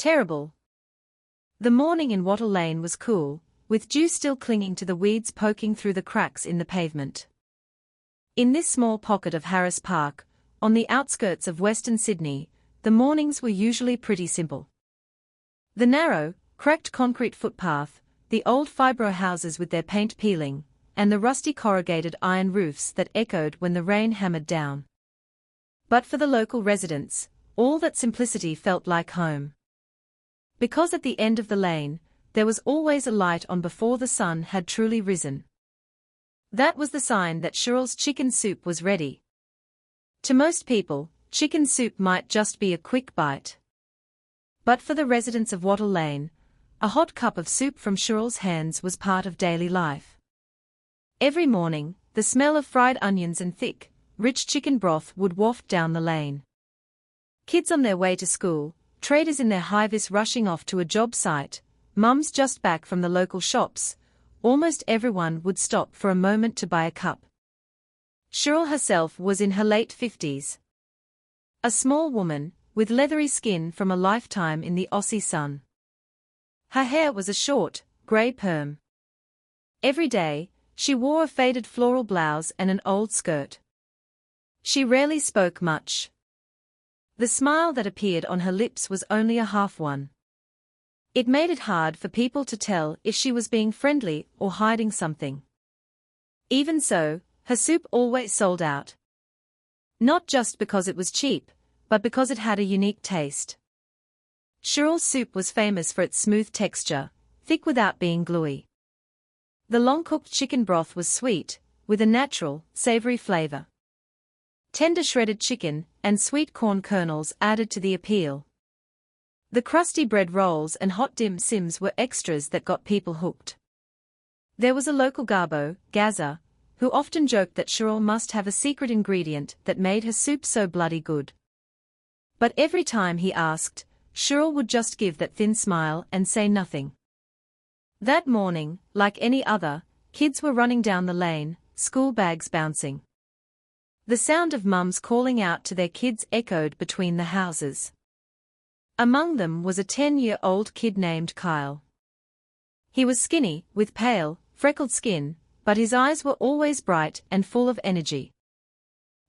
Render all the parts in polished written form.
Terrible. The morning in Wattle Lane was cool, with dew still clinging to the weeds poking through the cracks in the pavement. In this small pocket of Harris Park, on the outskirts of Western Sydney, the mornings were usually pretty simple. The narrow, cracked concrete footpath, the old fibro houses with their paint peeling, and the rusty corrugated iron roofs that echoed when the rain hammered down. But for the local residents, all that simplicity felt like home. Because at the end of the lane, there was always a light on before the sun had truly risen. That was the sign that Cheryl's chicken soup was ready. To most people, chicken soup might just be a quick bite. But for the residents of Wattle Lane, a hot cup of soup from Cheryl's hands was part of daily life. Every morning, the smell of fried onions and thick, rich chicken broth would waft down the lane. Kids on their way to school, traders in their high-vis rushing off to a job site, mums just back from the local shops, almost everyone would stop for a moment to buy a cup. Cheryl herself was in her late 50s. A small woman, with leathery skin from a lifetime in the Aussie sun. Her hair was a short, grey perm. Every day, she wore a faded floral blouse and an old skirt. She rarely spoke much. The smile that appeared on her lips was only a half one. It made it hard for people to tell if she was being friendly or hiding something. Even so, her soup always sold out. Not just because it was cheap, but because it had a unique taste. Cheryl's soup was famous for its smooth texture, thick without being gluey. The long-cooked chicken broth was sweet, with a natural, savory flavor. Tender shredded chicken and sweet corn kernels added to the appeal. The crusty bread rolls and hot dim sims were extras that got people hooked. There was a local garbo, Gaza, who often joked that Cheryl must have a secret ingredient that made her soup so bloody good. But every time he asked, Cheryl would just give that thin smile and say nothing. That morning, like any other, kids were running down the lane, school bags bouncing. The sound of mums calling out to their kids echoed between the houses. Among them was a 10-year-old kid named Kyle. He was skinny, with pale, freckled skin, but his eyes were always bright and full of energy.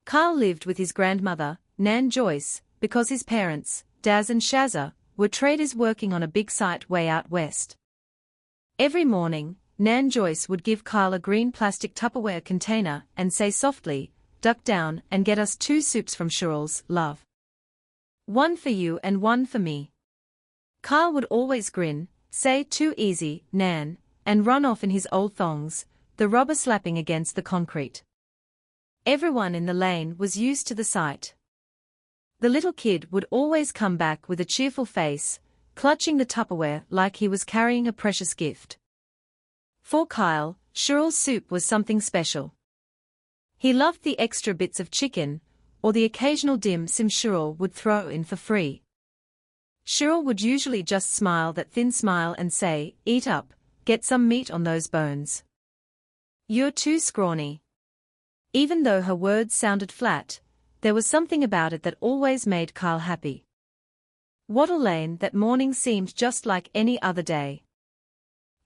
Kyle lived with his grandmother, Nan Joyce, because his parents, Daz and Shazza, were traders working on a big site way out west. Every morning, Nan Joyce would give Kyle a green plastic Tupperware container and say softly, "Duck down and get us 2 soups from Cheryl's, love. 1 for you and 1 for me." Kyle would always grin, say "Too easy, Nan," and run off in his old thongs, the rubber slapping against the concrete. Everyone in the lane was used to the sight. The little kid would always come back with a cheerful face, clutching the Tupperware like he was carrying a precious gift. For Kyle, Cheryl's soup was something special. He loved the extra bits of chicken, or the occasional dim sim Cheryl would throw in for free. Cheryl would usually just smile that thin smile and say, "Eat up, get some meat on those bones. You're too scrawny." Even though her words sounded flat, there was something about it that always made Kyle happy. Wattle Lane that morning seemed just like any other day.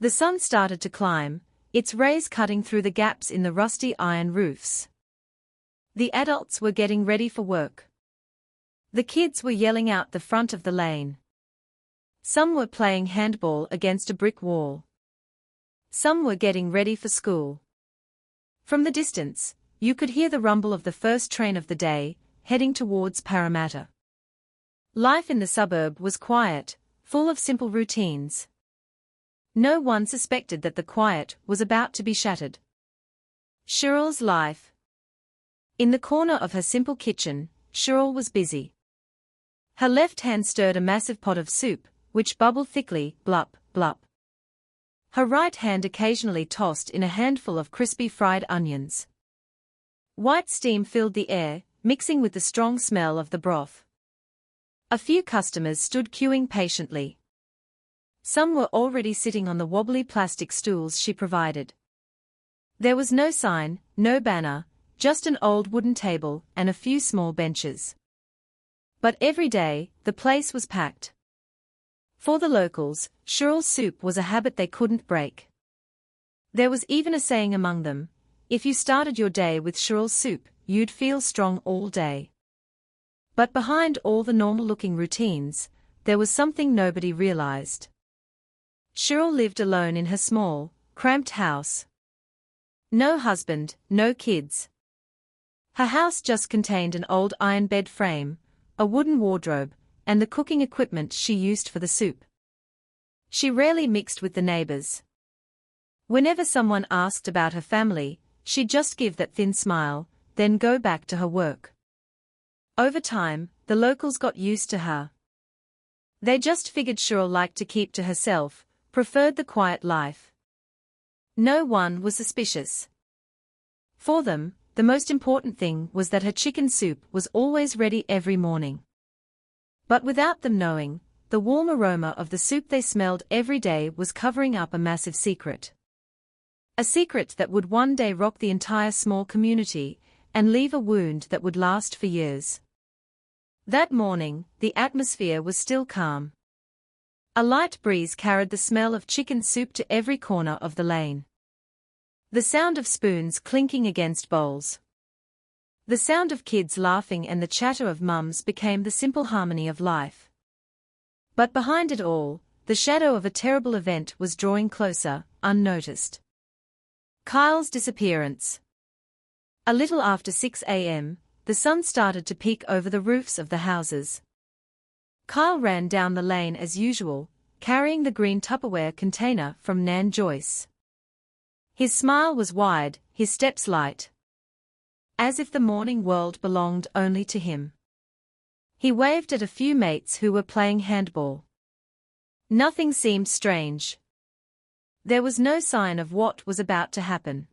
The sun started to climb, its rays cutting through the gaps in the rusty iron roofs. The adults were getting ready for work. The kids were yelling out the front of the lane. Some were playing handball against a brick wall. Some were getting ready for school. From the distance, you could hear the rumble of the first train of the day, heading towards Parramatta. Life in the suburb was quiet, full of simple routines. No one suspected that the quiet was about to be shattered. Cheryl's life. In the corner of her simple kitchen, Cheryl was busy. Her left hand stirred a massive pot of soup, which bubbled thickly, blup, blup. Her right hand occasionally tossed in a handful of crispy fried onions. White steam filled the air, mixing with the strong smell of the broth. A few customers stood queuing patiently. Some were already sitting on the wobbly plastic stools she provided. There was no sign, no banner, just an old wooden table and a few small benches. But every day, the place was packed. For the locals, Cheryl's soup was a habit they couldn't break. There was even a saying among them: if you started your day with Cheryl's soup, you'd feel strong all day. But behind all the normal-looking routines, there was something nobody realized. Cheryl lived alone in her small, cramped house. No husband, no kids. Her house just contained an old iron bed frame, a wooden wardrobe, and the cooking equipment she used for the soup. She rarely mixed with the neighbors. Whenever someone asked about her family, she'd just give that thin smile, then go back to her work. Over time, the locals got used to her. They just figured Cheryl liked to keep to herself, preferred the quiet life. No one was suspicious. For them, the most important thing was that her chicken soup was always ready every morning. But without them knowing, the warm aroma of the soup they smelled every day was covering up a massive secret. A secret that would one day rock the entire small community and leave a wound that would last for years. That morning, the atmosphere was still calm. A light breeze carried the smell of chicken soup to every corner of the lane. The sound of spoons clinking against bowls. The sound of kids laughing and the chatter of mums became the simple harmony of life. But behind it all, the shadow of a terrible event was drawing closer, unnoticed. Kyle's disappearance. A little after 6 a.m., the sun started to peek over the roofs of the houses. Kyle ran down the lane as usual, carrying the green Tupperware container from Nan Joyce. His smile was wide, his steps light. As if the morning world belonged only to him. He waved at a few mates who were playing handball. Nothing seemed strange. There was no sign of what was about to happen.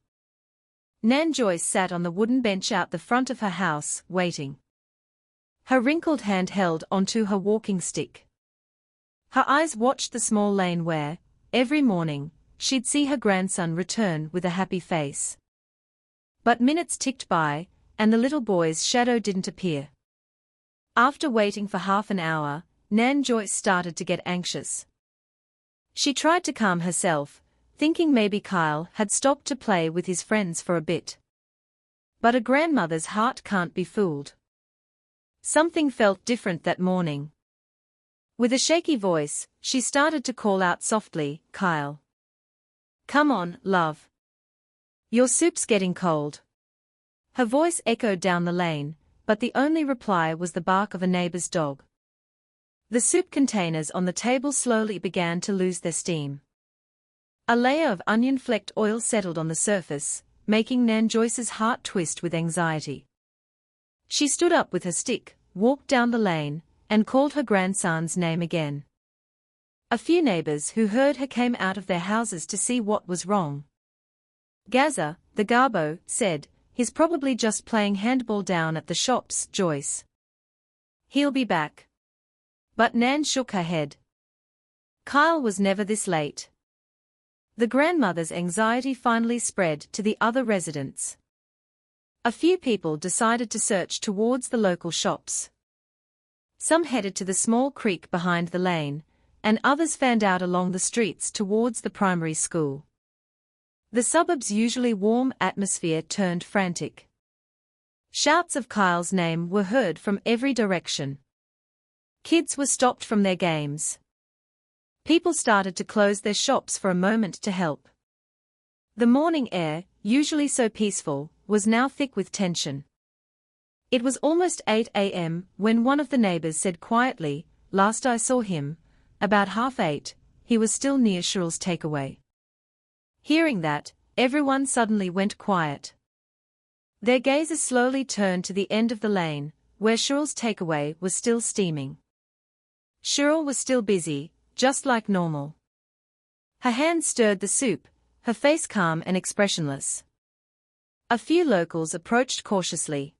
Nan Joyce sat on the wooden bench out the front of her house, waiting. Her wrinkled hand held onto her walking stick. Her eyes watched the small lane where, every morning, she'd see her grandson return with a happy face. But minutes ticked by, and the little boy's shadow didn't appear. After waiting for half an hour, Nan Joyce started to get anxious. She tried to calm herself, thinking maybe Kyle had stopped to play with his friends for a bit. But a grandmother's heart can't be fooled. Something felt different that morning. With a shaky voice, she started to call out softly, "Kyle. Come on, love. Your soup's getting cold." Her voice echoed down the lane, but the only reply was the bark of a neighbor's dog. The soup containers on the table slowly began to lose their steam. A layer of onion-flecked oil settled on the surface, making Nan Joyce's heart twist with anxiety. She stood up with her stick, walked down the lane, and called her grandson's name again. A few neighbors who heard her came out of their houses to see what was wrong. Gaza, the garbo, said, "He's probably just playing handball down at the shops, Joyce. He'll be back." But Nan shook her head. Kyle was never this late. The grandmother's anxiety finally spread to the other residents. A few people decided to search towards the local shops. Some headed to the small creek behind the lane, and others fanned out along the streets towards the primary school. The suburb's usually warm atmosphere turned frantic. Shouts of Kyle's name were heard from every direction. Kids were stopped from their games. People started to close their shops for a moment to help. The morning air, usually so peaceful, was now thick with tension. It was almost 8 a.m. when one of the neighbors said quietly, "Last I saw him, about 8:30, he was still near Cheryl's takeaway." Hearing that, everyone suddenly went quiet. Their gazes slowly turned to the end of the lane, where Cheryl's takeaway was still steaming. Cheryl was still busy, just like normal. Her hands stirred the soup, her face calm and expressionless. A few locals approached cautiously.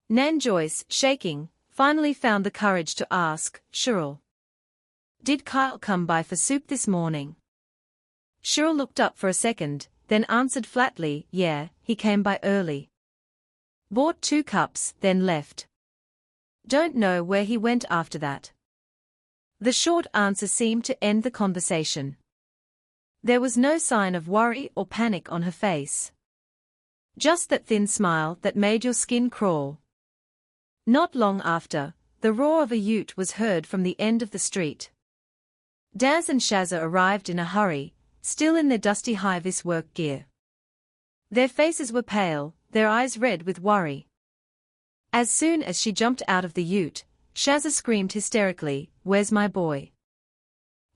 Nan Joyce, shaking, finally found the courage to ask, "Cheryl, did Kyle come by for soup this morning?" Cheryl looked up for a second, then answered flatly, "Yeah, he came by early. Bought 2 cups, then left. Don't know where he went after that." The short answer seemed to end the conversation. There was no sign of worry or panic on her face. Just that thin smile that made your skin crawl. Not long after, the roar of a ute was heard from the end of the street. Daz and Shazza arrived in a hurry, still in their dusty high-vis work gear. Their faces were pale, their eyes red with worry. As soon as she jumped out of the ute, Shazza screamed hysterically, "Where's my boy?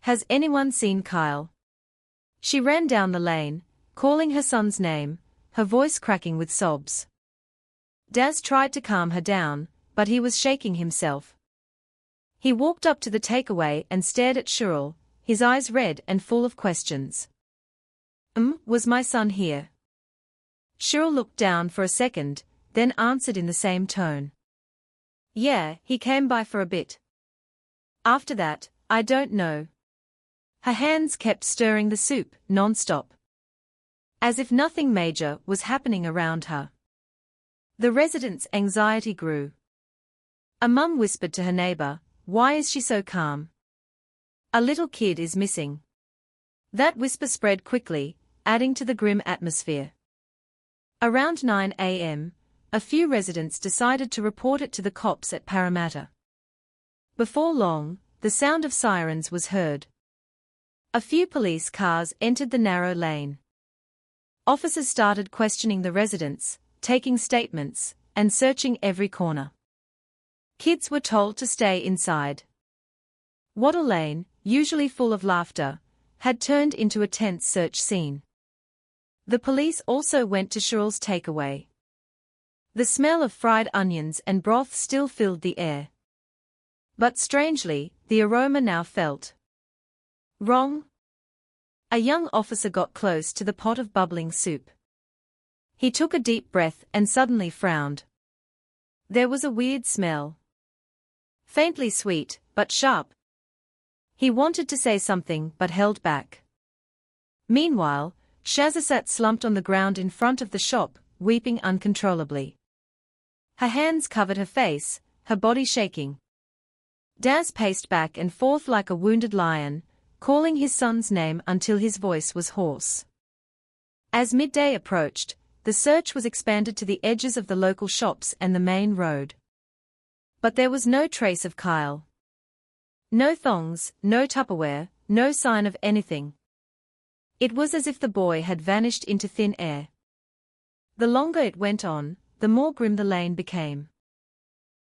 Has anyone seen Kyle?" She ran down the lane, calling her son's name, her voice cracking with sobs. Daz tried to calm her down, but he was shaking himself. He walked up to the takeaway and stared at Cheryl, his eyes red and full of questions. Was my son here?" Cheryl looked down for a second, then answered in the same tone. "Yeah, he came by for a bit. After that, I don't know." Her hands kept stirring the soup, non-stop. As if nothing major was happening around her. The residents' anxiety grew. A mum whispered to her neighbor, "Why is she so calm? A little kid is missing." That whisper spread quickly, adding to the grim atmosphere. Around 9 a.m., a few residents decided to report it to the cops at Parramatta. Before long, the sound of sirens was heard. A few police cars entered the narrow lane. Officers started questioning the residents, taking statements, and searching every corner. Kids were told to stay inside. Wattle Lane, usually full of laughter, had turned into a tense search scene. The police also went to Cheryl's takeaway. The smell of fried onions and broth still filled the air. But strangely, the aroma now felt wrong. A young officer got close to the pot of bubbling soup. He took a deep breath and suddenly frowned. There was a weird smell. Faintly sweet, but sharp. He wanted to say something but held back. Meanwhile, Shazza sat slumped on the ground in front of the shop, weeping uncontrollably. Her hands covered her face, her body shaking. Daz paced back and forth like a wounded lion, calling his son's name until his voice was hoarse. As midday approached, the search was expanded to the edges of the local shops and the main road. But there was no trace of Kyle. No thongs, no Tupperware, no sign of anything. It was as if the boy had vanished into thin air. The longer it went on, the more grim the lane became.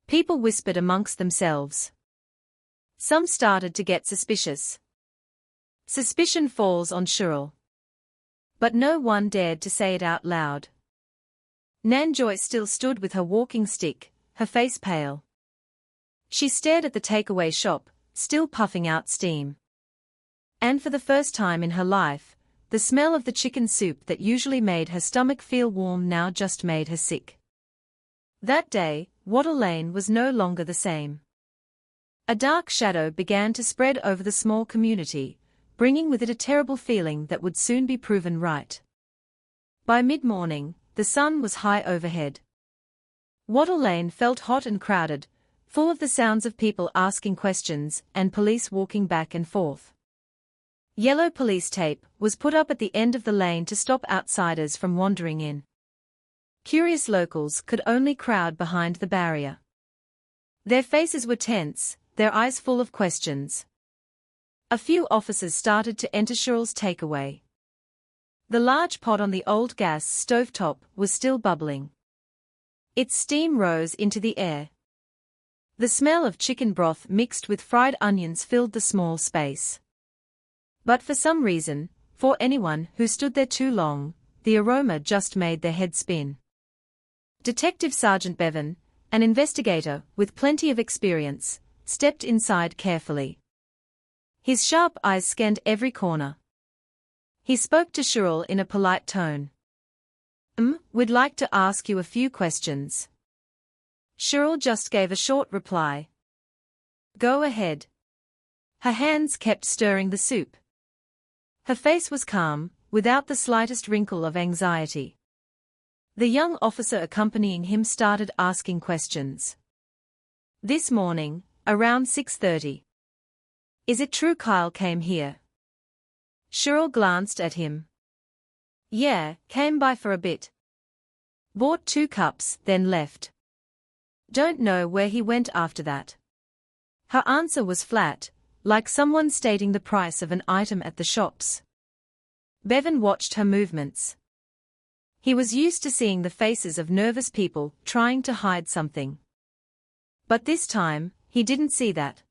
People whispered amongst themselves. Some started to get suspicious. Suspicion falls on Cheryl. But no one dared to say it out loud. Nan Joy still stood with her walking stick, her face pale. She stared at the takeaway shop, still puffing out steam. And for the first time in her life, the smell of the chicken soup that usually made her stomach feel warm now just made her sick. That day, Wattle Lane was no longer the same. A dark shadow began to spread over the small community, bringing with it a terrible feeling that would soon be proven right. By mid-morning, the sun was high overhead. Wattle Lane felt hot and crowded, full of the sounds of people asking questions and police walking back and forth. Yellow police tape was put up at the end of the lane to stop outsiders from wandering in. Curious locals could only crowd behind the barrier. Their faces were tense, their eyes full of questions. A few officers started to enter Cheryl's takeaway. The large pot on the old gas stovetop was still bubbling. Its steam rose into the air. The smell of chicken broth mixed with fried onions filled the small space. But for some reason, for anyone who stood there too long, the aroma just made their head spin. Detective Sergeant Bevan, an investigator with plenty of experience, stepped inside carefully. His sharp eyes scanned every corner. He spoke to Cheryl in a polite tone. We'd like to ask you a few questions." Cheryl just gave a short reply. "Go ahead." Her hands kept stirring the soup. Her face was calm, without the slightest wrinkle of anxiety. The young officer accompanying him started asking questions. "This morning, around 6:30. Is it true Kyle came here? Cheryl glanced at him. Yeah, came by for a bit. Bought 2 cups, then left. Don't know where he went after that. Her answer was flat, like someone stating the price of an item at the shops. Bevan watched her movements. He was used to seeing the faces of nervous people trying to hide something. But this time, he didn't see that.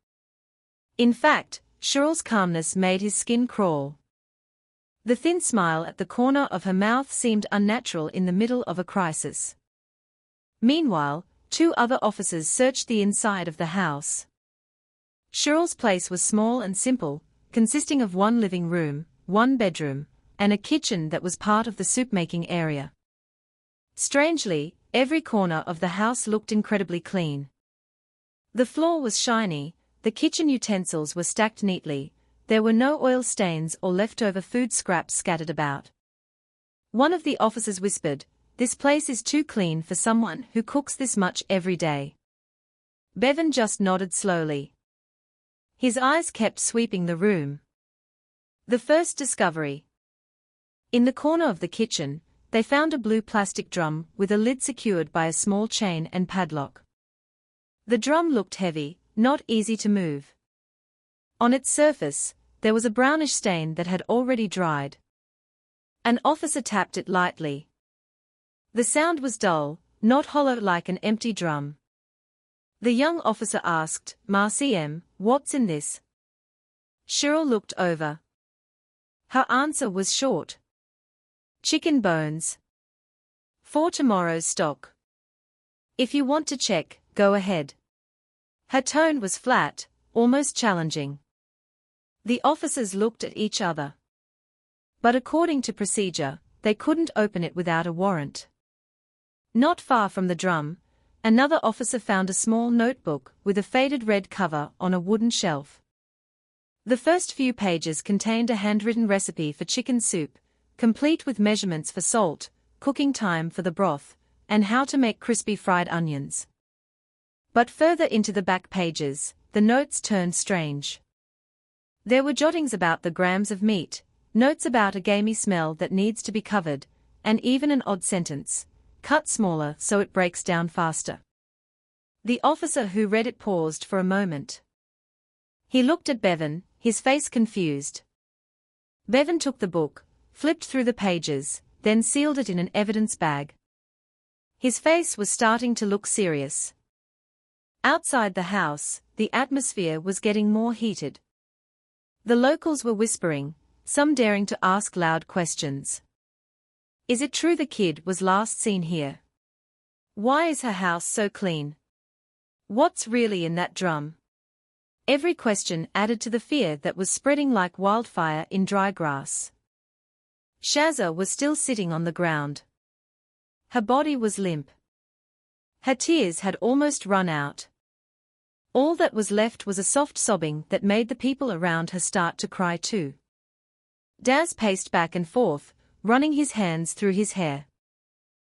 In fact, Cheryl's calmness made his skin crawl. The thin smile at the corner of her mouth seemed unnatural in the middle of a crisis. Meanwhile, 2 other officers searched the inside of the house. Cheryl's place was small and simple, consisting of 1 living room, 1 bedroom, and a kitchen that was part of the soup-making area. Strangely, every corner of the house looked incredibly clean. The floor was shiny, the kitchen utensils were stacked neatly, there were no oil stains or leftover food scraps scattered about. One of the officers whispered, "This place is too clean for someone who cooks this much every day." Bevan just nodded slowly. His eyes kept sweeping the room. The first discovery. In the corner of the kitchen, they found a blue plastic drum with a lid secured by a small chain and padlock. The drum looked heavy, not easy to move. On its surface, there was a brownish stain that had already dried. An officer tapped it lightly. The sound was dull, not hollow like an empty drum. The young officer asked, "Marcy M., what's in this?" Cheryl looked over. Her answer was short. "Chicken bones. For tomorrow's stock. If you want to check, go ahead." Her tone was flat, almost challenging. The officers looked at each other. But according to procedure, they couldn't open it without a warrant. Not far from the drum, another officer found a small notebook with a faded red cover on a wooden shelf. The first few pages contained a handwritten recipe for chicken soup, complete with measurements for salt, cooking time for the broth, and how to make crispy fried onions. But further into the back pages, the notes turned strange. There were jottings about the grams of meat, notes about a gamey smell that needs to be covered, and even an odd sentence, cut smaller so it breaks down faster. The officer who read it paused for a moment. He looked at Bevan, his face confused. Bevan took the book, flipped through the pages, then sealed it in an evidence bag. His face was starting to look serious. Outside the house, the atmosphere was getting more heated. The locals were whispering, some daring to ask loud questions. Is it true the kid was last seen here? Why is her house so clean? What's really in that drum? Every question added to the fear that was spreading like wildfire in dry grass. Shazza was still sitting on the ground. Her body was limp. Her tears had almost run out. All that was left was a soft sobbing that made the people around her start to cry too. Daz paced back and forth, running his hands through his hair.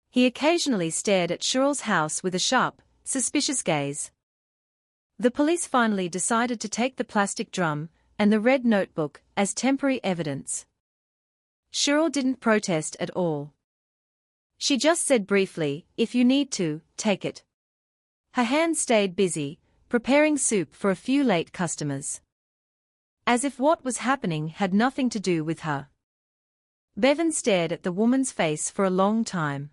He occasionally stared at Cheryl's house with a sharp, suspicious gaze. The police finally decided to take the plastic drum and the red notebook as temporary evidence. Cheryl didn't protest at all. She just said briefly, "If you need to, take it." Her hands stayed busy, preparing soup for a few late customers. As if what was happening had nothing to do with her. Bevan stared at the woman's face for a long time.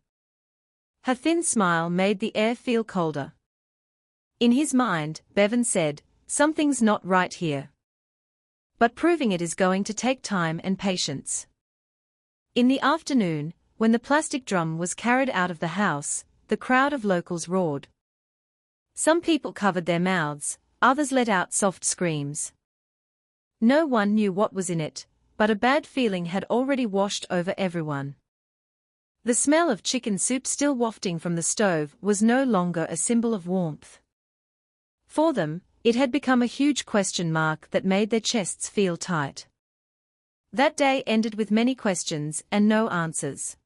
Her thin smile made the air feel colder. In his mind, Bevan said, "Something's not right here." But proving it is going to take time and patience. In the afternoon, when the plastic drum was carried out of the house, the crowd of locals roared. Some people covered their mouths, others let out soft screams. No one knew what was in it, but a bad feeling had already washed over everyone. The smell of chicken soup still wafting from the stove was no longer a symbol of warmth. For them, it had become a huge question mark that made their chests feel tight. That day ended with many questions and no answers.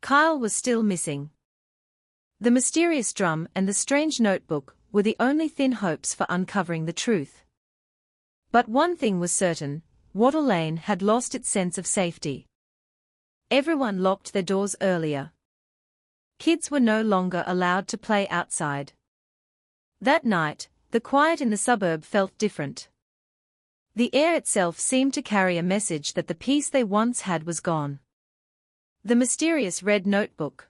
Kyle was still missing. The mysterious drum and the strange notebook were the only thin hopes for uncovering the truth. But one thing was certain, Wattle Lane had lost its sense of safety. Everyone locked their doors earlier. Kids were no longer allowed to play outside. That night, the quiet in the suburb felt different. The air itself seemed to carry a message that the peace they once had was gone. The mysterious red notebook.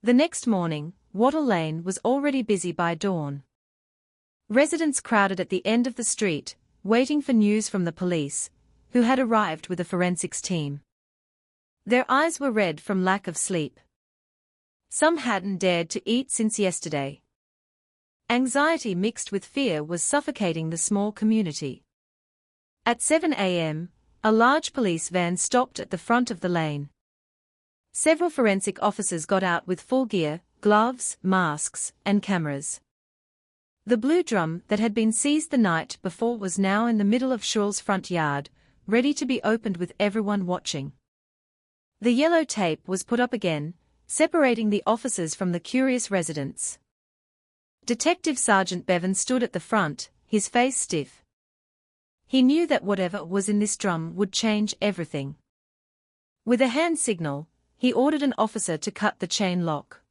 The next morning, Wattle Lane was already busy by dawn. Residents crowded at the end of the street, waiting for news from the police, who had arrived with a forensics team. Their eyes were red from lack of sleep. Some hadn't dared to eat since yesterday. Anxiety mixed with fear was suffocating the small community. At 7 a.m., a large police van stopped at the front of the lane. Several forensic officers got out with full gear, gloves, masks, and cameras. The blue drum that had been seized the night before was now in the middle of Cheryl's front yard, ready to be opened with everyone watching. The yellow tape was put up again, separating the officers from the curious residents. Detective Sergeant Bevan stood at the front, his face stiff. He knew that whatever was in this drum would change everything. With a hand signal, he ordered an officer to cut the chain lock.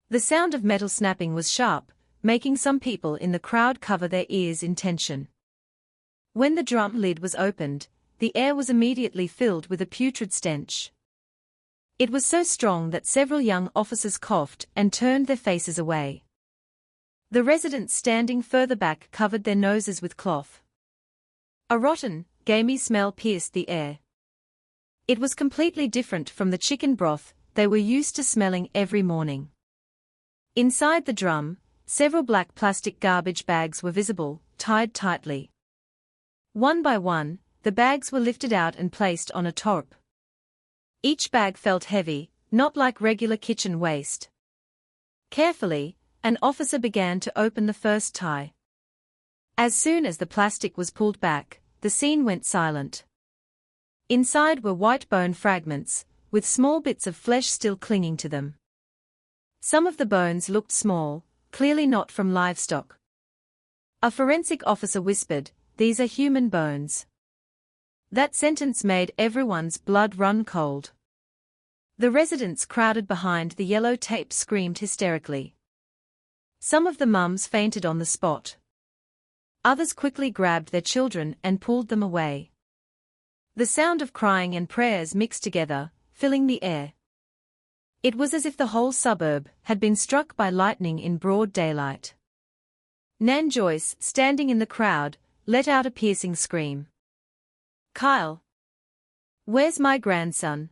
The sound of metal snapping was sharp, making some people in the crowd cover their ears in tension. When the drum lid was opened, the air was immediately filled with a putrid stench. It was so strong that several young officers coughed and turned their faces away. The residents standing further back covered their noses with cloth. A rotten, gamey smell pierced the air. It was completely different from the chicken broth they were used to smelling every morning. Inside the drum, several black plastic garbage bags were visible, tied tightly. One by one, the bags were lifted out and placed on a tarp. Each bag felt heavy, not like regular kitchen waste. Carefully, an officer began to open the first tie. As soon as the plastic was pulled back, the scene went silent. Inside were white bone fragments, with small bits of flesh still clinging to them. Some of the bones looked small, clearly not from livestock. A forensic officer whispered, "These are human bones." That sentence made everyone's blood run cold. The residents crowded behind the yellow tape screamed hysterically. Some of the mums fainted on the spot. Others quickly grabbed their children and pulled them away. The sound of crying and prayers mixed together, filling the air. It was as if the whole suburb had been struck by lightning in broad daylight. Nan Joyce, standing in the crowd, let out a piercing scream. "Kyle! Where's my grandson?"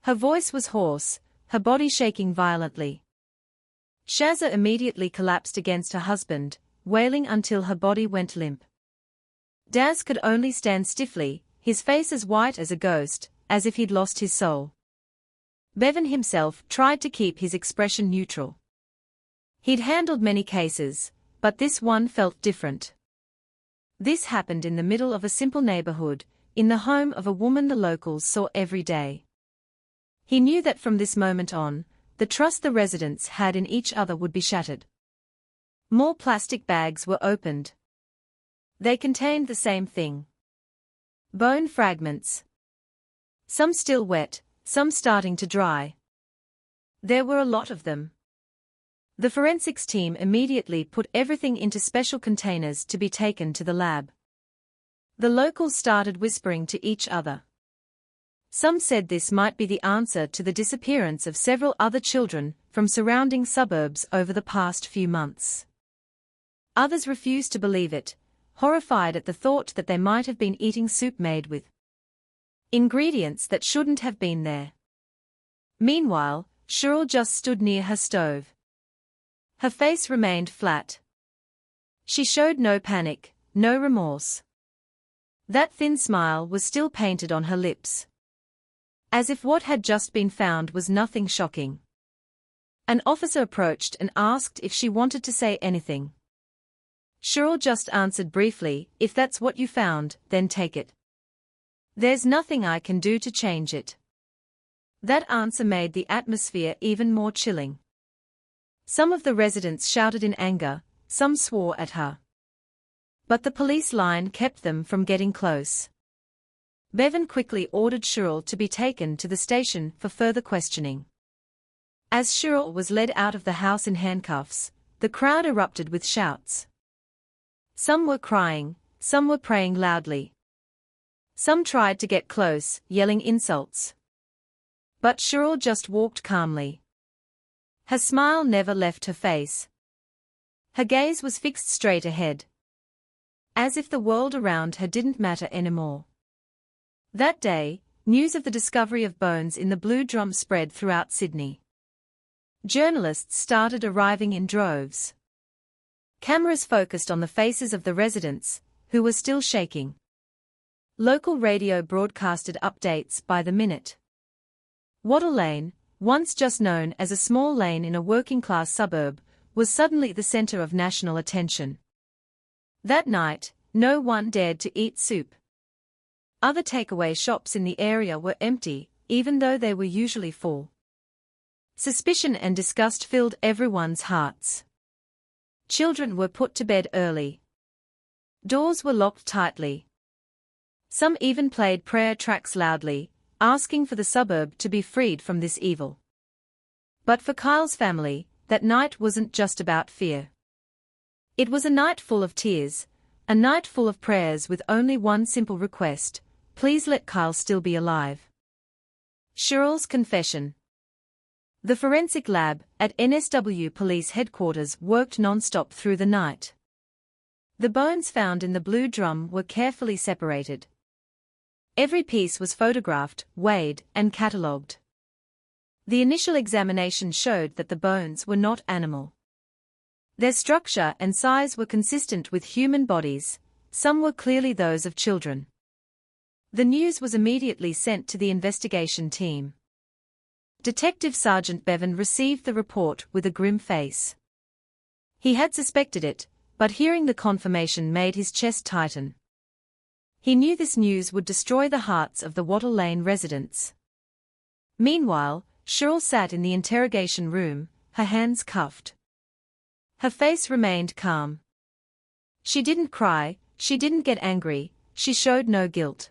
Her voice was hoarse, her body shaking violently. Shazza immediately collapsed against her husband, wailing until her body went limp. Daz could only stand stiffly, his face as white as a ghost, as if he'd lost his soul. Bevan himself tried to keep his expression neutral. He'd handled many cases, but this one felt different. This happened in the middle of a simple neighborhood, in the home of a woman the locals saw every day. He knew that from this moment on, the trust the residents had in each other would be shattered. More plastic bags were opened. They contained the same thing. Bone fragments. Some still wet, some starting to dry. There were a lot of them. The forensics team immediately put everything into special containers to be taken to the lab. The locals started whispering to each other. Some said this might be the answer to the disappearance of several other children from surrounding suburbs over the past few months. Others refused to believe it, horrified at the thought that they might have been eating soup made with ingredients that shouldn't have been there. Meanwhile, Cheryl just stood near her stove. Her face remained flat. She showed no panic, no remorse. That thin smile was still painted on her lips. As if what had just been found was nothing shocking. An officer approached and asked if she wanted to say anything. Cheryl just answered briefly, "If that's what you found, then take it. There's nothing I can do to change it." That answer made the atmosphere even more chilling. Some of the residents shouted in anger, some swore at her. But the police line kept them from getting close. Bevan quickly ordered Cheryl to be taken to the station for further questioning. As Cheryl was led out of the house in handcuffs, the crowd erupted with shouts. Some were crying, some were praying loudly. Some tried to get close, yelling insults. But Cheryl just walked calmly. Her smile never left her face. Her gaze was fixed straight ahead, as if the world around her didn't matter anymore. That day, news of the discovery of bones in the Blue Drum spread throughout Sydney. Journalists started arriving in droves. Cameras focused on the faces of the residents, who were still shaking. Local radio broadcasted updates by the minute. Wattle Lane, once just known as a small lane in a working-class suburb, was suddenly the centre of national attention. That night, no one dared to eat soup. Other takeaway shops in the area were empty, even though they were usually full. Suspicion and disgust filled everyone's hearts. Children were put to bed early. Doors were locked tightly. Some even played prayer tracks loudly, asking for the suburb to be freed from this evil. But for Kyle's family, that night wasn't just about fear. It was a night full of tears, a night full of prayers with only one simple request: please let Kyle still be alive. Cheryl's confession. The forensic lab at NSW Police Headquarters worked non-stop through the night. The bones found in the Blue Drum were carefully separated. Every piece was photographed, weighed, and catalogued. The initial examination showed that the bones were not animal. Their structure and size were consistent with human bodies, some were clearly those of children. The news was immediately sent to the investigation team. Detective Sergeant Bevan received the report with a grim face. He had suspected it, but hearing the confirmation made his chest tighten. He knew this news would destroy the hearts of the Wattle Lane residents. Meanwhile, Cheryl sat in the interrogation room, her hands cuffed. Her face remained calm. She didn't cry, she didn't get angry, she showed no guilt.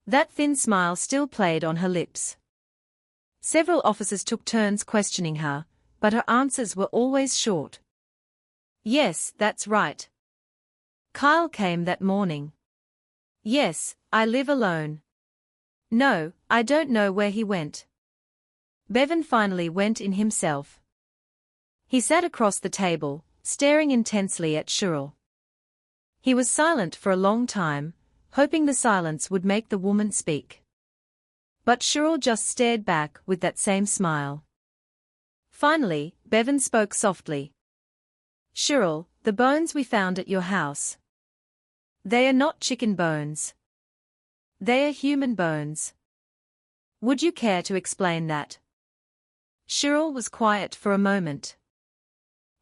That thin smile still played on her lips. Several officers took turns questioning her, but her answers were always short. Yes, that's right. Kyle came that morning. Yes, I live alone. No, I don't know where he went. Bevan finally went in himself. He sat across the table, staring intensely at Cheryl. He was silent for a long time, hoping the silence would make the woman speak. But Cheryl just stared back with that same smile. Finally, Bevan spoke softly. Cheryl, the bones we found at your house. They are not chicken bones. They are human bones. Would you care to explain that? Cheryl was quiet for a moment.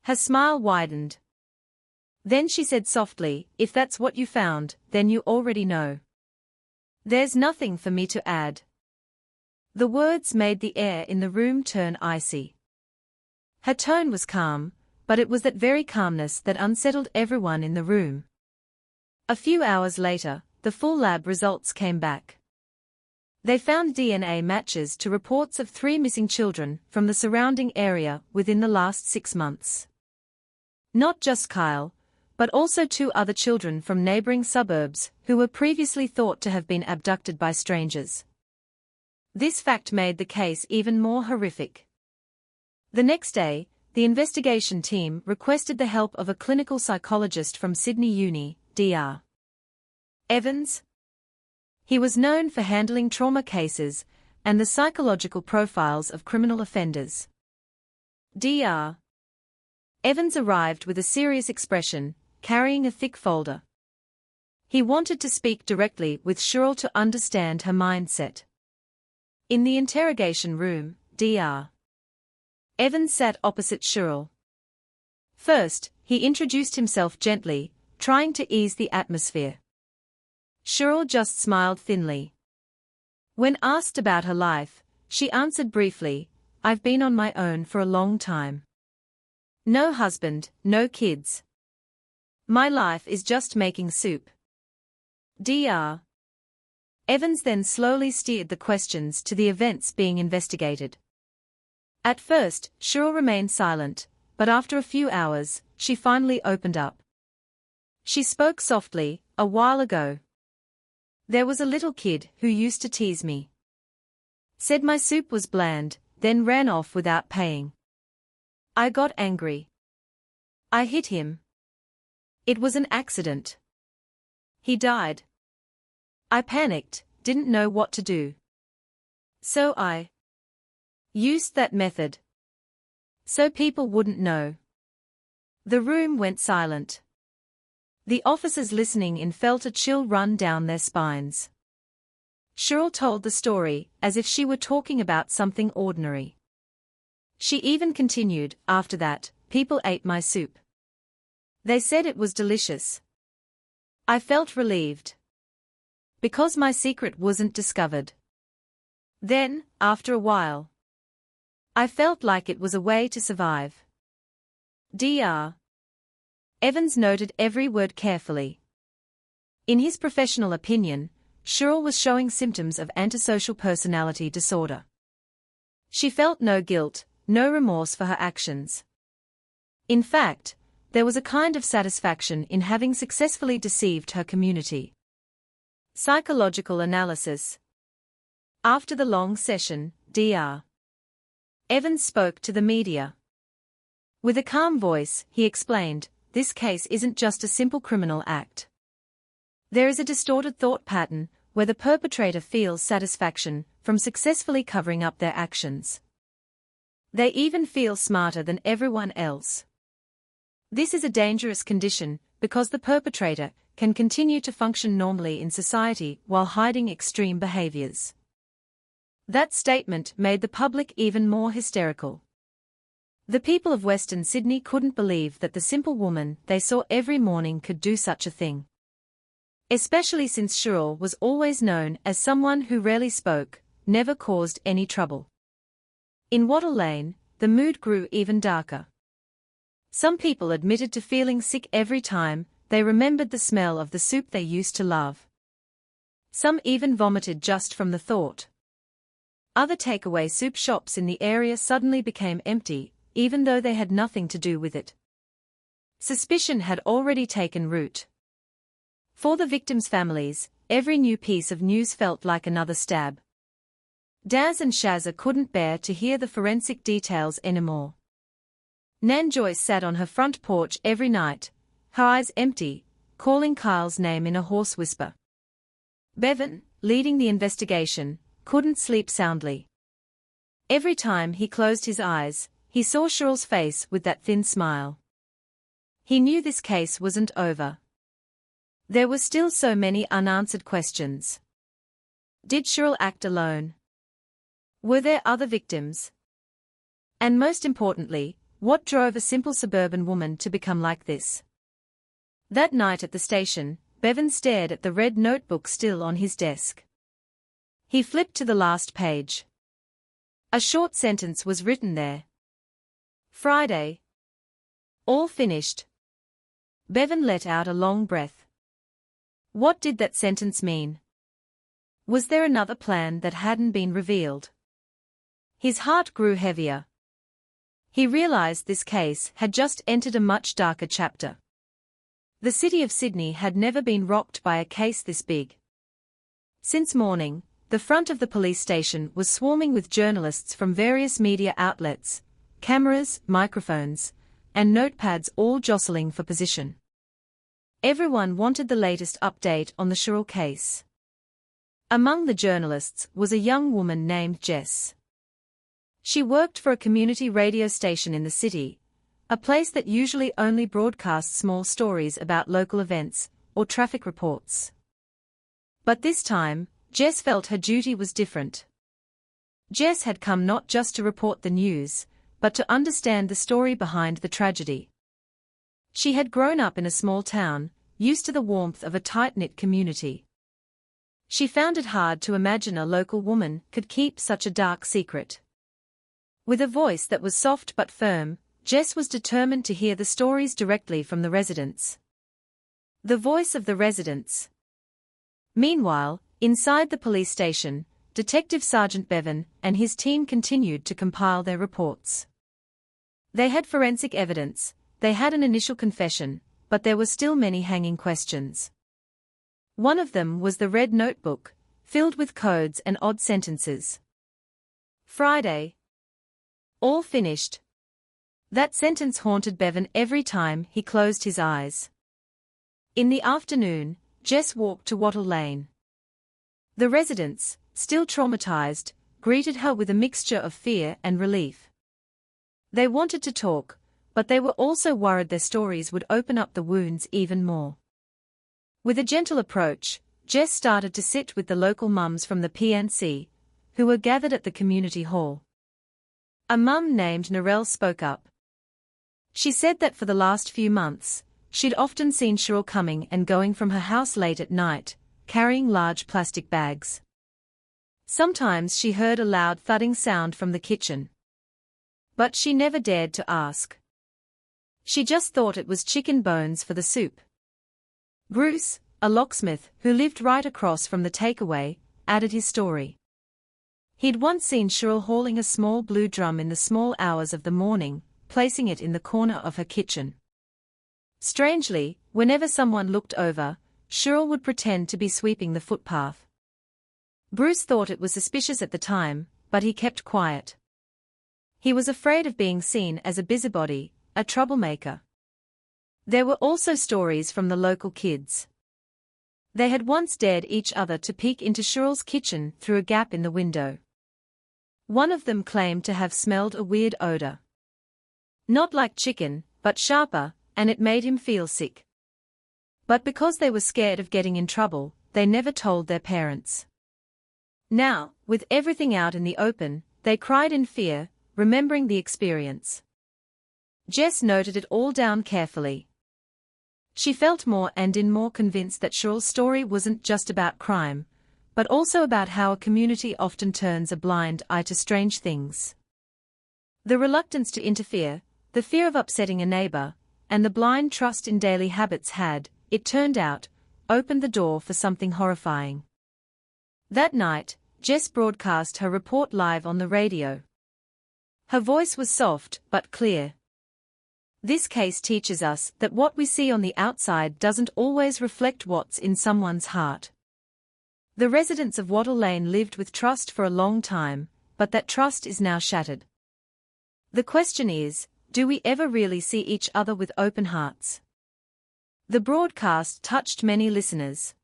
Her smile widened. Then she said softly, if that's what you found, then you already know. There's nothing for me to add. The words made the air in the room turn icy. Her tone was calm, but it was that very calmness that unsettled everyone in the room. A few hours later, the full lab results came back. They found DNA matches to reports of 3 missing children from the surrounding area within the last 6 months. Not just Kyle, but also 2 other children from neighboring suburbs who were previously thought to have been abducted by strangers. This fact made the case even more horrific. The next day, the investigation team requested the help of a clinical psychologist from Sydney Uni, Dr. Evans. He was known for handling trauma cases and the psychological profiles of criminal offenders. Dr. Evans arrived with a serious expression, carrying a thick folder. He wanted to speak directly with Cheryl to understand her mindset. In the interrogation room, Dr. Evans sat opposite Cheryl. First, he introduced himself gently, trying to ease the atmosphere. Cheryl just smiled thinly. When asked about her life, she answered briefly, I've been on my own for a long time. No husband, no kids. My life is just making soup. Dr. Evans then slowly steered the questions to the events being investigated. At first, Cheryl remained silent, but after a few hours, she finally opened up. She spoke softly. A while ago, there was a little kid who used to tease me. Said my soup was bland, then ran off without paying. I got angry. I hit him. It was an accident. He died. I panicked, didn't know what to do. So I used that method. So people wouldn't know. The room went silent. The officers listening in felt a chill run down their spines. Cheryl told the story as if she were talking about something ordinary. She even continued, after that, people ate my soup. They said it was delicious. I felt relieved. Because my secret wasn't discovered. Then, after a while, I felt like it was a way to survive. Dr. Evans noted every word carefully. In his professional opinion, Cheryl was showing symptoms of antisocial personality disorder. She felt no guilt, no remorse for her actions. In fact, there was a kind of satisfaction in having successfully deceived her community. Psychological analysis. After the long session, Dr. Evans spoke to the media. With a calm voice, he explained, this case isn't just a simple criminal act. There is a distorted thought pattern, where the perpetrator feels satisfaction from successfully covering up their actions. They even feel smarter than everyone else. This is a dangerous condition, because the perpetrator can continue to function normally in society while hiding extreme behaviors. That statement made the public even more hysterical. The people of Western Sydney couldn't believe that the simple woman they saw every morning could do such a thing. Especially since Cheryl was always known as someone who rarely spoke, never caused any trouble. In Wattle Lane, the mood grew even darker. Some people admitted to feeling sick every time they remembered the smell of the soup they used to love. Some even vomited just from the thought. Other takeaway soup shops in the area suddenly became empty, even though they had nothing to do with it. Suspicion had already taken root. For the victims' families, every new piece of news felt like another stab. Daz and Shazza couldn't bear to hear the forensic details anymore. Nan Joyce sat on her front porch every night, her eyes empty, calling Kyle's name in a hoarse whisper. Bevan, leading the investigation, couldn't sleep soundly. Every time he closed his eyes, he saw Cheryl's face with that thin smile. He knew this case wasn't over. There were still so many unanswered questions. Did Cheryl act alone? Were there other victims? And most importantly, what drove a simple suburban woman to become like this? That night at the station, Bevan stared at the red notebook still on his desk. He flipped to the last page. A short sentence was written there. Friday. All finished. Bevan let out a long breath. What did that sentence mean? Was there another plan that hadn't been revealed? His heart grew heavier. He realized this case had just entered a much darker chapter. The city of Sydney had never been rocked by a case this big. Since morning, the front of the police station was swarming with journalists from various media outlets, cameras, microphones, and notepads all jostling for position. Everyone wanted the latest update on the Cheryl case. Among the journalists was a young woman named Jess. She worked for a community radio station in the city, a place that usually only broadcasts small stories about local events or traffic reports. But this time, Jess felt her duty was different. Jess had come not just to report the news, but to understand the story behind the tragedy. She had grown up in a small town, used to the warmth of a tight-knit community. She found it hard to imagine a local woman could keep such a dark secret. With a voice that was soft but firm, Jess was determined to hear the stories directly from the residents. The voice of the residents. Meanwhile, inside the police station, Detective Sergeant Bevan and his team continued to compile their reports. They had forensic evidence, they had an initial confession, but there were still many hanging questions. One of them was the red notebook, filled with codes and odd sentences. Friday. All finished. That sentence haunted Bevan every time he closed his eyes. In the afternoon, Jess walked to Wattle Lane. The residents, still traumatized, greeted her with a mixture of fear and relief. They wanted to talk, but they were also worried their stories would open up the wounds even more. With a gentle approach, Jess started to sit with the local mums from the PNC, who were gathered at the community hall. A mum named Narelle spoke up. She said that for the last few months, she'd often seen Cheryl coming and going from her house late at night, carrying large plastic bags. Sometimes she heard a loud thudding sound from the kitchen. But she never dared to ask. She just thought it was chicken bones for the soup. Bruce, a locksmith who lived right across from the takeaway, added his story. He'd once seen Cheryl hauling a small blue drum in the small hours of the morning, placing it in the corner of her kitchen. Strangely, whenever someone looked over, Cheryl would pretend to be sweeping the footpath. Bruce thought it was suspicious at the time, but he kept quiet. He was afraid of being seen as a busybody, a troublemaker. There were also stories from the local kids. They had once dared each other to peek into Cheryl's kitchen through a gap in the window. One of them claimed to have smelled a weird odor. Not like chicken, but sharper, and it made him feel sick. But because they were scared of getting in trouble, they never told their parents. Now, with everything out in the open, they cried in fear, remembering the experience. Jess noted it all down carefully. She felt more convinced that Cheryl's story wasn't just about crime, but also about how a community often turns a blind eye to strange things. The reluctance to interfere, the fear of upsetting a neighbor, and the blind trust in daily habits had, it turned out, opened the door for something horrifying. That night, Jess broadcast her report live on the radio. Her voice was soft but clear. This case teaches us that what we see on the outside doesn't always reflect what's in someone's heart. The residents of Wattle Lane lived with trust for a long time, but that trust is now shattered. The question is, do we ever really see each other with open hearts? The broadcast touched many listeners.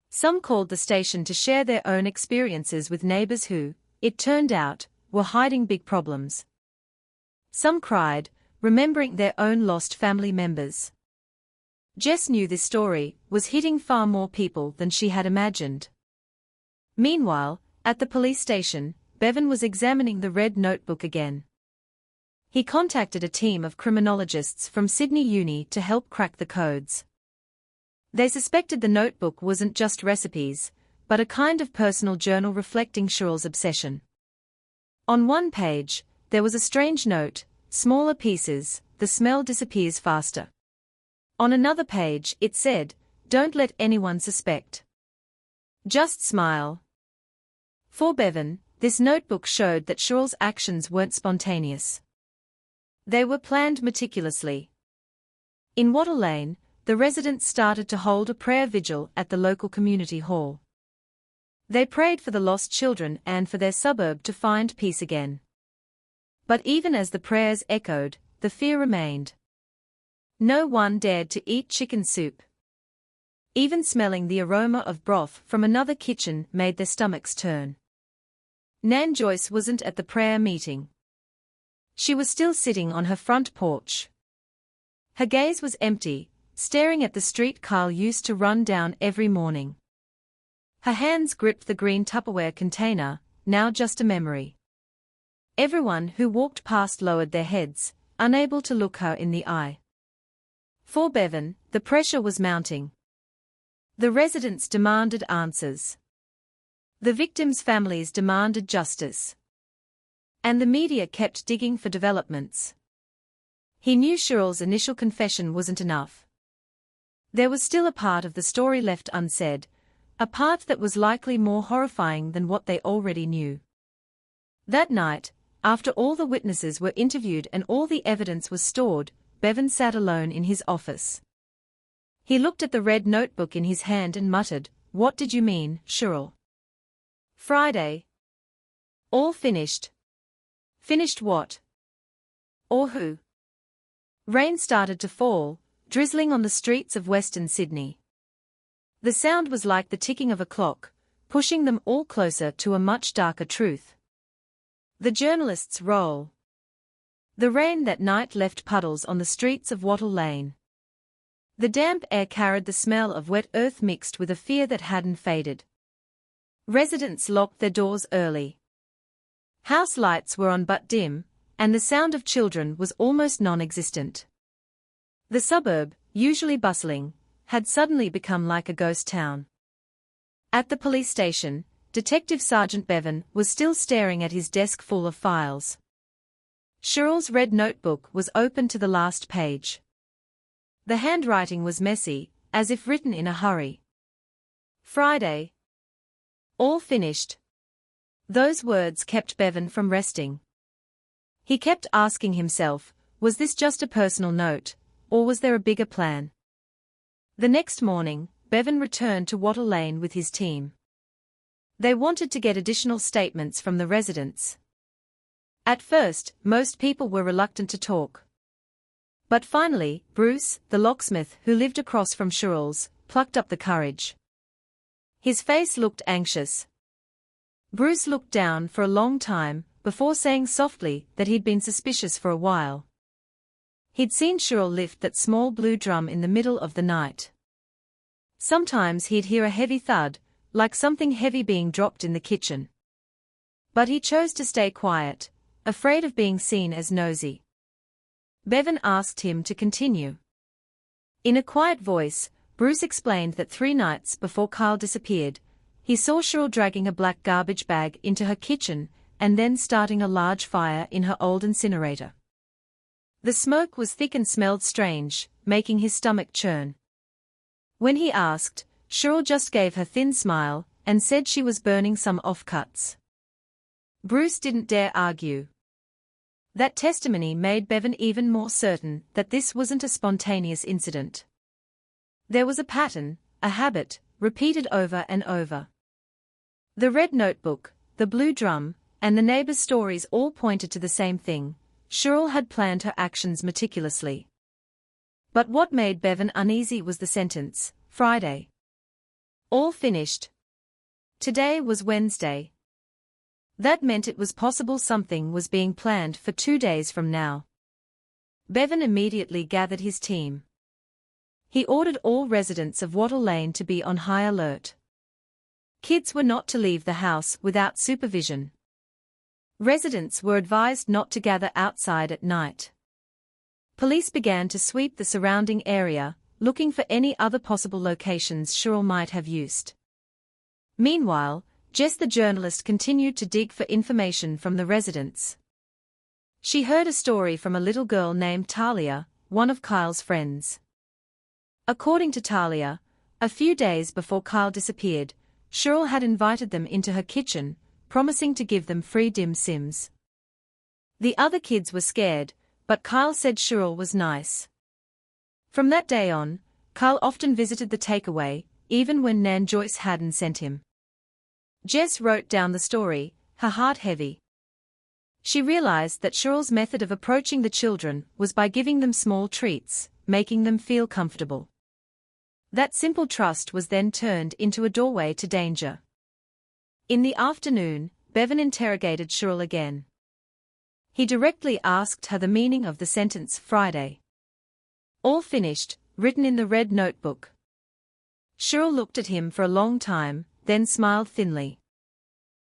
Some called the station to share their own experiences with neighbors who, it turned out, were hiding big problems. Some cried, remembering their own lost family members. Jess knew this story was hitting far more people than she had imagined. Meanwhile, at the police station, Bevan was examining the red notebook again. He contacted a team of criminologists from Sydney Uni to help crack the codes. They suspected the notebook wasn't just recipes, but a kind of personal journal reflecting Cheryl's obsession. On one page, there was a strange note, smaller pieces, the smell disappears faster. On another page, it said, don't let anyone suspect. Just smile. For Bevan, this notebook showed that Cheryl's actions weren't spontaneous. They were planned meticulously. In Wattle Lane, the residents started to hold a prayer vigil at the local community hall. They prayed for the lost children and for their suburb to find peace again. But even as the prayers echoed, the fear remained. No one dared to eat chicken soup. Even smelling the aroma of broth from another kitchen made their stomachs turn. Nan Joyce wasn't at the prayer meeting. She was still sitting on her front porch. Her gaze was empty, staring at the street Carl used to run down every morning. Her hands gripped the green Tupperware container, now just a memory. Everyone who walked past lowered their heads, unable to look her in the eye. For Bevan, the pressure was mounting. The residents demanded answers. The victims' families demanded justice. And the media kept digging for developments. He knew Cheryl's initial confession wasn't enough. There was still a part of the story left unsaid, a part that was likely more horrifying than what they already knew. That night, after all the witnesses were interviewed and all the evidence was stored, Bevan sat alone in his office. He looked at the red notebook in his hand and muttered, "What did you mean, Cheryl?" "Friday. All finished." "Finished what? Or who?" Rain started to fall, drizzling on the streets of Western Sydney. The sound was like the ticking of a clock, pushing them all closer to a much darker truth. The journalist's role. The rain that night left puddles on the streets of Wattle Lane. The damp air carried the smell of wet earth mixed with a fear that hadn't faded. Residents locked their doors early. House lights were on but dim, and the sound of children was almost non-existent. The suburb, usually bustling, had suddenly become like a ghost town. At the police station, Detective Sergeant Bevan was still staring at his desk full of files. Cheryl's red notebook was open to the last page. The handwriting was messy, as if written in a hurry. Friday. All finished. Those words kept Bevan from resting. He kept asking himself, was this just a personal note, or was there a bigger plan? The next morning, Bevan returned to Wattle Lane with his team. They wanted to get additional statements from the residents. At first, most people were reluctant to talk. But finally, Bruce, the locksmith who lived across from Cheryl's, plucked up the courage. His face looked anxious. Bruce looked down for a long time, before saying softly that he'd been suspicious for a while. He'd seen Cheryl lift that small blue drum in the middle of the night. Sometimes he'd hear a heavy thud, like something heavy being dropped in the kitchen. But he chose to stay quiet, afraid of being seen as nosy. Bevan asked him to continue. In a quiet voice, Bruce explained that 3 nights before Kyle disappeared, he saw Cheryl dragging a black garbage bag into her kitchen and then starting a large fire in her old incinerator. The smoke was thick and smelled strange, making his stomach churn. When he asked, Cheryl just gave her thin smile and said she was burning some offcuts. Bruce didn't dare argue. That testimony made Bevan even more certain that this wasn't a spontaneous incident. There was a pattern, a habit, repeated over and over. The red notebook, the blue drum, and the neighbors' stories all pointed to the same thing: Cheryl had planned her actions meticulously. But what made Bevan uneasy was the sentence, Friday. All finished. Today was Wednesday. That meant it was possible something was being planned for 2 days from now. Bevan immediately gathered his team. He ordered all residents of Wattle Lane to be on high alert. Kids were not to leave the house without supervision. Residents were advised not to gather outside at night. Police began to sweep the surrounding area, looking for any other possible locations Cheryl might have used. Meanwhile, Jess the journalist continued to dig for information from the residents. She heard a story from a little girl named Talia, one of Kyle's friends. According to Talia, a few days before Kyle disappeared, Cheryl had invited them into her kitchen, promising to give them free dim sims. The other kids were scared, but Kyle said Cheryl was nice. From that day on, Kyle often visited the takeaway, even when Nan Joyce hadn't sent him. Jess wrote down the story, her heart heavy. She realized that Cheryl's method of approaching the children was by giving them small treats, making them feel comfortable. That simple trust was then turned into a doorway to danger. In the afternoon, Bevan interrogated Cheryl again. He directly asked her the meaning of the sentence Friday. All finished, written in the red notebook. Cheryl looked at him for a long time, then smiled thinly.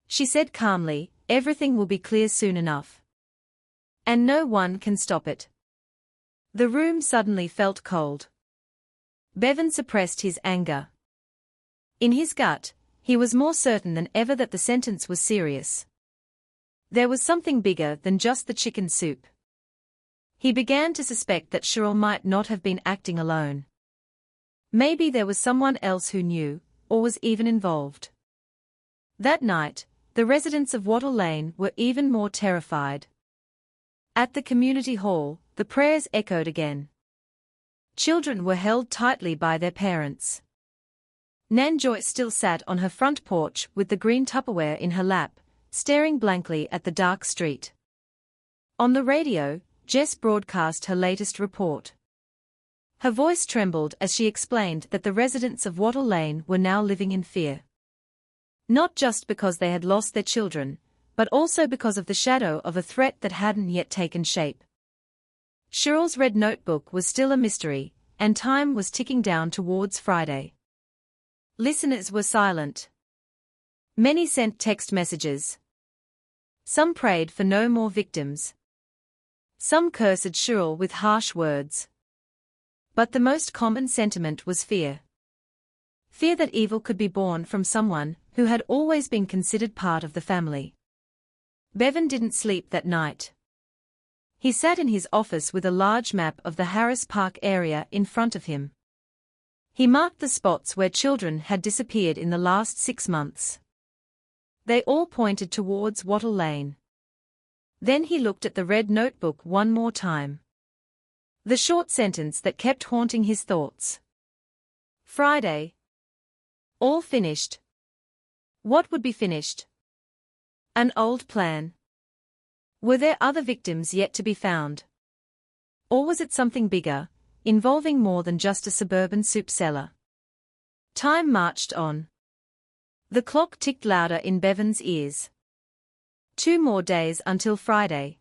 She said calmly, everything will be clear soon enough. And no one can stop it. The room suddenly felt cold. Bevan suppressed his anger. In his gut, he was more certain than ever that the sentence was serious. There was something bigger than just the chicken soup. He began to suspect that Cheryl might not have been acting alone. Maybe there was someone else who knew, or was even involved. That night, the residents of Wattle Lane were even more terrified. At the community hall, the prayers echoed again. Children were held tightly by their parents. Nan Joyce still sat on her front porch with the green Tupperware in her lap, staring blankly at the dark street. On the radio, Jess broadcast her latest report. Her voice trembled as she explained that the residents of Wattle Lane were now living in fear. Not just because they had lost their children, but also because of the shadow of a threat that hadn't yet taken shape. Cheryl's red notebook was still a mystery, and time was ticking down towards Friday. Listeners were silent. Many sent text messages. Some prayed for no more victims. Some cursed Cheryl with harsh words. But the most common sentiment was fear. Fear that evil could be born from someone who had always been considered part of the family. Bevan didn't sleep that night. He sat in his office with a large map of the Harris Park area in front of him. He marked the spots where children had disappeared in the last 6 months. They all pointed towards Wattle Lane. Then he looked at the red notebook one more time. The short sentence that kept haunting his thoughts. Friday. All finished. What would be finished? An old plan. Were there other victims yet to be found? Or was it something bigger, involving more than just a suburban soup cellar? Time marched on. The clock ticked louder in Bevan's ears. 2 more days until Friday.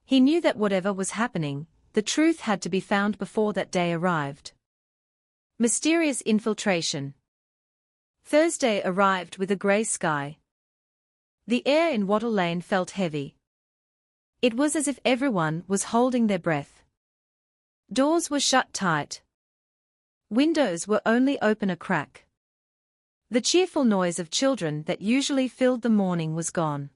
He knew that whatever was happening, the truth had to be found before that day arrived. Mysterious infiltration. Thursday arrived with a grey sky. The air in Wattle Lane felt heavy. It was as if everyone was holding their breath. Doors were shut tight. Windows were only open a crack. The cheerful noise of children that usually filled the morning was gone.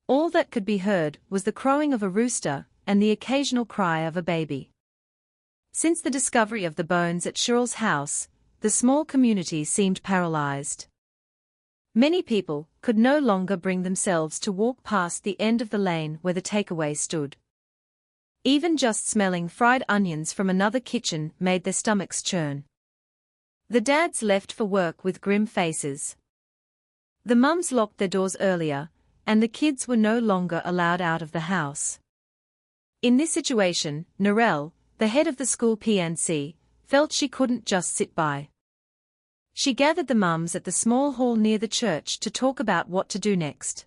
All that could be heard was the crowing of a rooster and the occasional cry of a baby. Since the discovery of the bones at Cheryl's house, the small community seemed paralyzed. Many people could no longer bring themselves to walk past the end of the lane where the takeaway stood. Even just smelling fried onions from another kitchen made their stomachs churn. The dads left for work with grim faces. The mums locked their doors earlier, and the kids were no longer allowed out of the house. In this situation, Narelle, the head of the school PNC, felt she couldn't just sit by. She gathered the mums at the small hall near the church to talk about what to do next.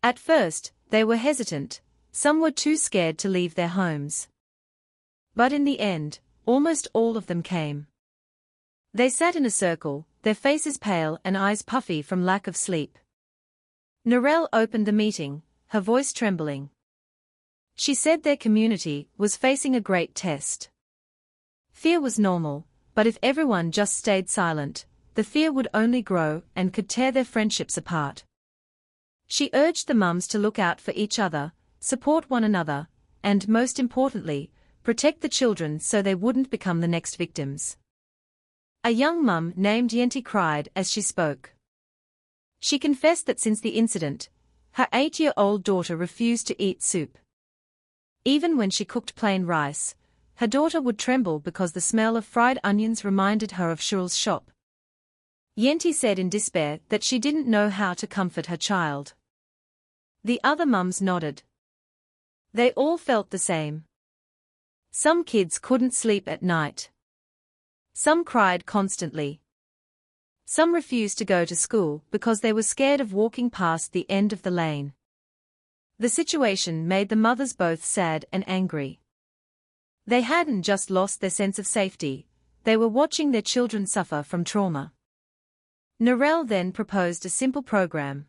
At first, they were hesitant, some were too scared to leave their homes. But in the end, almost all of them came. They sat in a circle, their faces pale and eyes puffy from lack of sleep. Narelle opened the meeting, her voice trembling. She said their community was facing a great test. Fear was normal, but if everyone just stayed silent, the fear would only grow and could tear their friendships apart. She urged the mums to look out for each other, support one another, and most importantly, protect the children so they wouldn't become the next victims. A young mum named Yenti cried as she spoke. She confessed that since the incident, her 8-year-old daughter refused to eat soup. Even when she cooked plain rice, her daughter would tremble because the smell of fried onions reminded her of Cheryl's shop. Yenti said in despair that she didn't know how to comfort her child. The other mums nodded. They all felt the same. Some kids couldn't sleep at night. Some cried constantly. Some refused to go to school because they were scared of walking past the end of the lane. The situation made the mothers both sad and angry. They hadn't just lost their sense of safety, they were watching their children suffer from trauma. Narelle then proposed a simple program.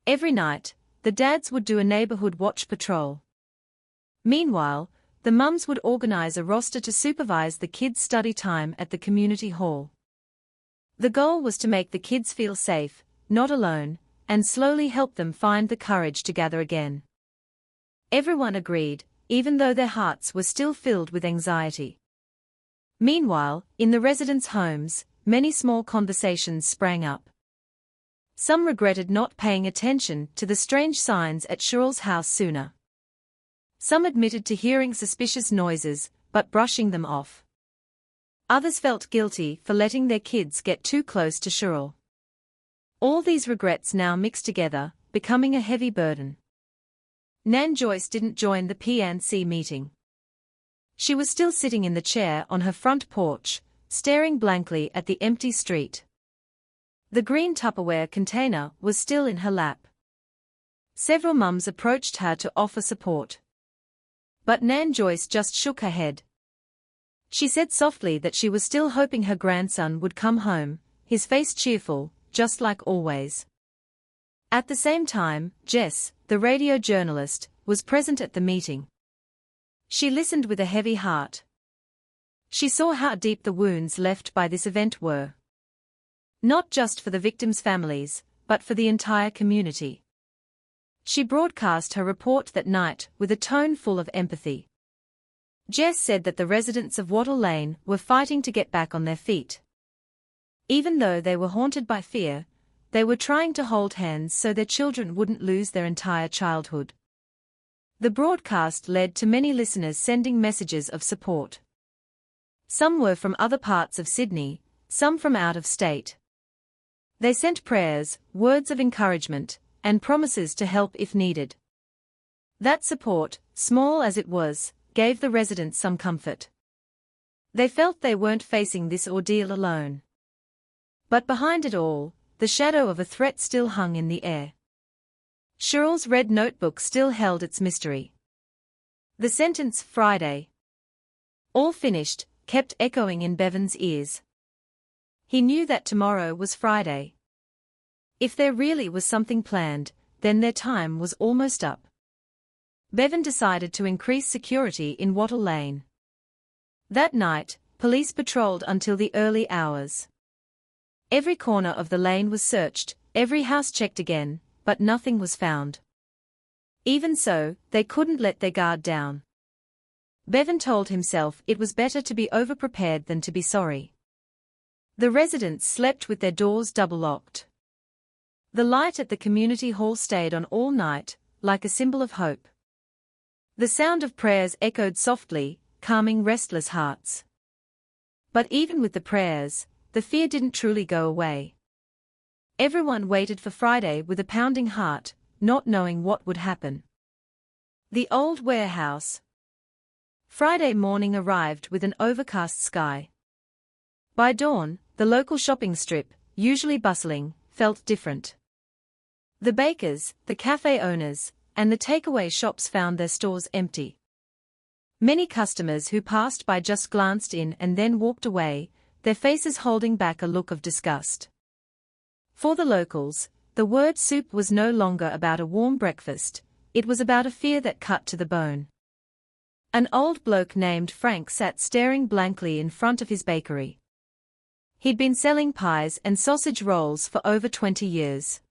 Every night, the dads would do a neighborhood watch patrol. Meanwhile, the mums would organize a roster to supervise the kids' study time at the community hall. The goal was to make the kids feel safe, not alone, and slowly help them find the courage to gather again. Everyone agreed, even though their hearts were still filled with anxiety. Meanwhile, in the residents' homes, many small conversations sprang up. Some regretted not paying attention to the strange signs at Cheryl's house sooner. Some admitted to hearing suspicious noises, but brushing them off. Others felt guilty for letting their kids get too close to Cheryl. All these regrets now mixed together, becoming a heavy burden. Nan Joyce didn't join the P&C meeting. She was still sitting in the chair on her front porch, staring blankly at the empty street. The green Tupperware container was still in her lap. Several mums approached her to offer support. But Nan Joyce just shook her head. She said softly that she was still hoping her grandson would come home, his face cheerful, just like always. At the same time, Jess, the radio journalist, was present at the meeting. She listened with a heavy heart. She saw how deep the wounds left by this event were. Not just for the victims' families, but for the entire community. She broadcast her report that night with a tone full of empathy. Jess said that the residents of Wattle Lane were fighting to get back on their feet. Even though they were haunted by fear, they were trying to hold hands so their children wouldn't lose their entire childhood. The broadcast led to many listeners sending messages of support. Some were from other parts of Sydney, some from out of state. They sent prayers, words of encouragement, and promises to help if needed. That support, small as it was, gave the residents some comfort. They felt they weren't facing this ordeal alone. But behind it all, the shadow of a threat still hung in the air. Cheryl's red notebook still held its mystery. The sentence, Friday, all finished, kept echoing in Bevan's ears. He knew that tomorrow was Friday. If there really was something planned, then their time was almost up. Bevan decided to increase security in Wattle Lane. That night, police patrolled until the early hours. Every corner of the lane was searched, every house checked again, but nothing was found. Even so, they couldn't let their guard down. Bevan told himself it was better to be overprepared than to be sorry. The residents slept with their doors double-locked. The light at the community hall stayed on all night, like a symbol of hope. The sound of prayers echoed softly, calming restless hearts. But even with the prayers, the fear didn't truly go away. Everyone waited for Friday with a pounding heart, not knowing what would happen. The old warehouse. Friday morning arrived with an overcast sky. By dawn, the local shopping strip, usually bustling, felt different. The bakers, the cafe owners, and the takeaway shops found their stores empty. Many customers who passed by just glanced in and then walked away, their faces holding back a look of disgust. For the locals, the word soup was no longer about a warm breakfast, it was about a fear that cut to the bone. An old bloke named Frank sat staring blankly in front of his bakery. He'd been selling pies and sausage rolls for over 20 years.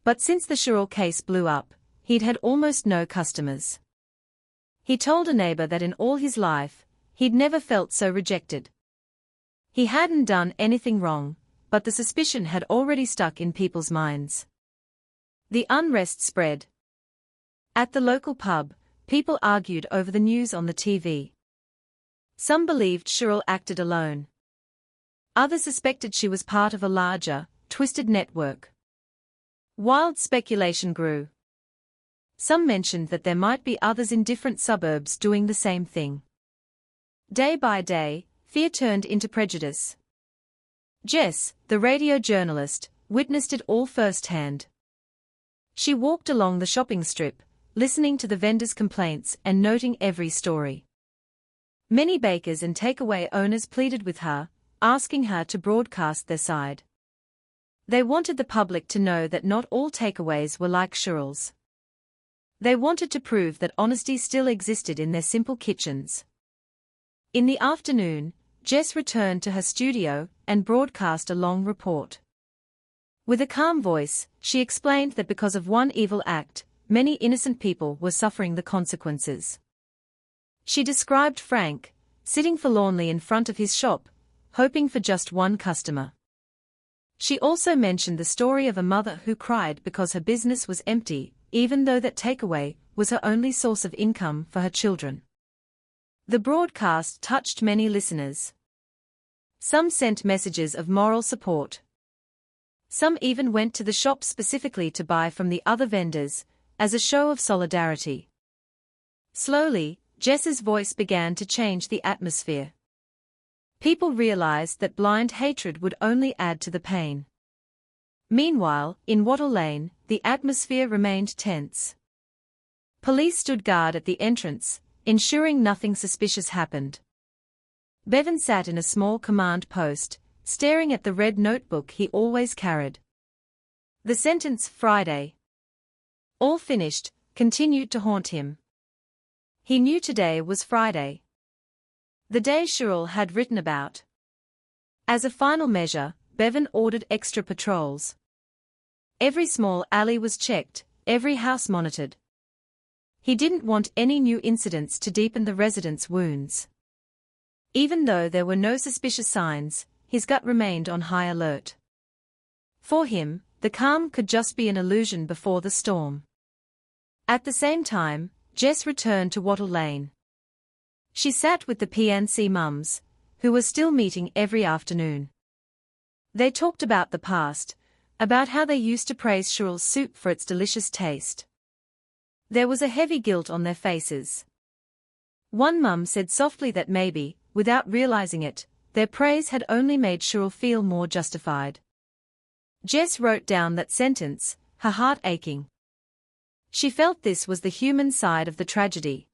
But since the Cheryl case blew up, he'd had almost no customers. He told a neighbor that in all his life, he'd never felt so rejected. He hadn't done anything wrong, but the suspicion had already stuck in people's minds. The unrest spread. At the local pub, people argued over the news on the TV. Some believed Cheryl acted alone. Others suspected she was part of a larger, twisted network. Wild speculation grew. Some mentioned that there might be others in different suburbs doing the same thing. Day by day, fear turned into prejudice. Jess, the radio journalist, witnessed it all firsthand. She walked along the shopping strip, listening to the vendors' complaints and noting every story. Many bakers and takeaway owners pleaded with her, asking her to broadcast their side. They wanted the public to know that not all takeaways were like Cheryl's. They wanted to prove that honesty still existed in their simple kitchens. In the afternoon, Jess returned to her studio and broadcast a long report. With a calm voice, she explained that because of one evil act, many innocent people were suffering the consequences. She described Frank, sitting forlornly in front of his shop, hoping for just one customer. She also mentioned the story of a mother who cried because her business was empty, even though that takeaway was her only source of income for her children. The broadcast touched many listeners. Some sent messages of moral support. Some even went to the shop specifically to buy from the other vendors, as a show of solidarity. Slowly, Jess's voice began to change the atmosphere. People realized that blind hatred would only add to the pain. Meanwhile, in Wattle Lane, the atmosphere remained tense. Police stood guard at the entrance, ensuring nothing suspicious happened. Bevan sat in a small command post, staring at the red notebook he always carried. The sentence, Friday, all finished, continued to haunt him. He knew today was Friday. The day Cheryl had written about. As a final measure, Bevan ordered extra patrols. Every small alley was checked, every house monitored. He didn't want any new incidents to deepen the residents' wounds. Even though there were no suspicious signs, his gut remained on high alert. For him, the calm could just be an illusion before the storm. At the same time, Jess returned to Wattle Lane. She sat with the PNC mums, who were still meeting every afternoon. They talked about the past, about how they used to praise Cheryl's soup for its delicious taste. There was a heavy guilt on their faces. One mum said softly that maybe, without realizing it, their praise had only made Cheryl feel more justified. Jess wrote down that sentence, her heart aching. She felt this was the human side of the tragedy.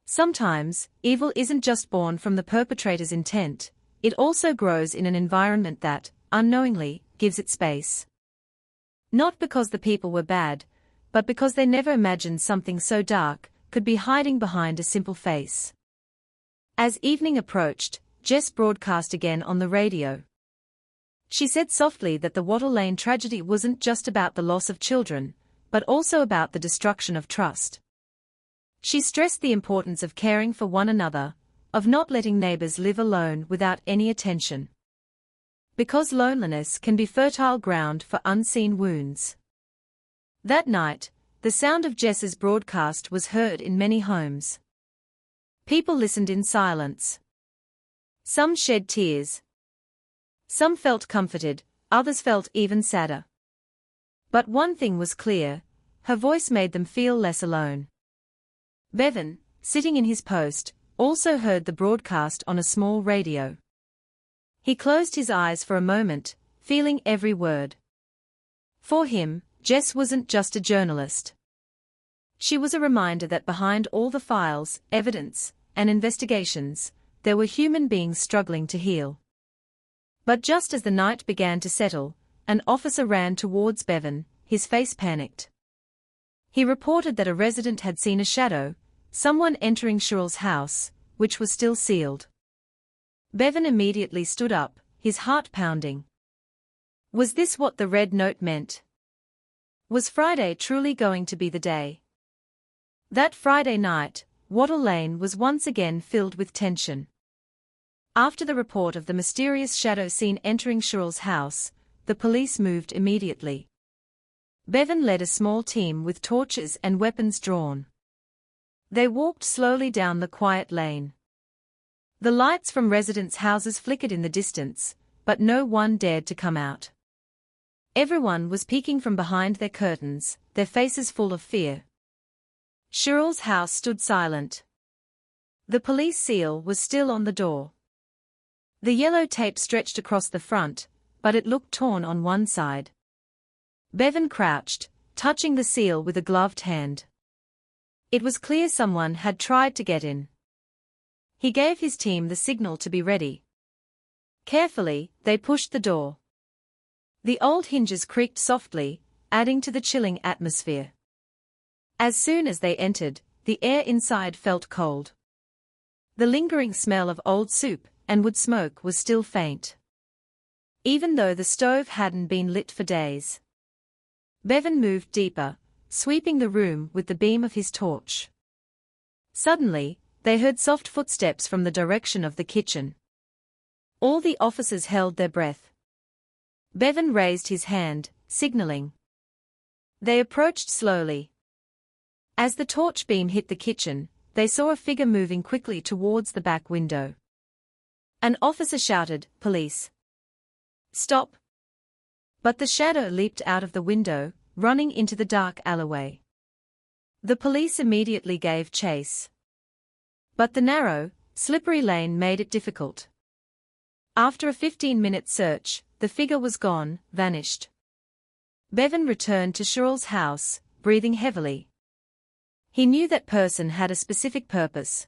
Sometimes, evil isn't just born from the perpetrator's intent, it also grows in an environment that, unknowingly, gives it space. Not because the people were bad, but because they never imagined something so dark could be hiding behind a simple face. As evening approached, Jess broadcast again on the radio. She said softly that the Wattle Lane tragedy wasn't just about the loss of children, but also about the destruction of trust. She stressed the importance of caring for one another, of not letting neighbors live alone without any attention. Because loneliness can be fertile ground for unseen wounds. That night, the sound of Jess's broadcast was heard in many homes. People listened in silence. Some shed tears. Some felt comforted, others felt even sadder. But one thing was clear, her voice made them feel less alone. Bevan, sitting in his post, also heard the broadcast on a small radio. He closed his eyes for a moment, feeling every word. For him, Jess wasn't just a journalist. She was a reminder that behind all the files, evidence, and investigations, there were human beings struggling to heal. But just as the night began to settle, an officer ran towards Bevan, his face panicked. He reported that a resident had seen a shadow, someone entering Cheryl's house, which was still sealed. Bevan immediately stood up, his heart pounding. Was this what the red note meant? Was Friday truly going to be the day? That Friday night, Wattle Lane was once again filled with tension. After the report of the mysterious shadow seen entering Cheryl's house, the police moved immediately. Bevan led a small team with torches and weapons drawn. They walked slowly down the quiet lane. The lights from residents' houses flickered in the distance, but no one dared to come out. Everyone was peeking from behind their curtains, their faces full of fear. Cheryl's house stood silent. The police seal was still on the door. The yellow tape stretched across the front, but it looked torn on one side. Bevan crouched, touching the seal with a gloved hand. It was clear someone had tried to get in. He gave his team the signal to be ready. Carefully, they pushed the door. The old hinges creaked softly, adding to the chilling atmosphere. As soon as they entered, the air inside felt cold. The lingering smell of old soup and wood smoke was still faint. Even though the stove hadn't been lit for days. Bevan moved deeper, sweeping the room with the beam of his torch. Suddenly, they heard soft footsteps from the direction of the kitchen. All the officers held their breath. Bevan raised his hand, signaling. They approached slowly. As the torch beam hit the kitchen, they saw a figure moving quickly towards the back window. An officer shouted, "Police! Stop!" But the shadow leaped out of the window, running into the dark alleyway. The police immediately gave chase. But the narrow, slippery lane made it difficult. After a 15-minute search, the figure was gone, vanished. Bevan returned to Cheryl's house, breathing heavily. He knew that person had a specific purpose.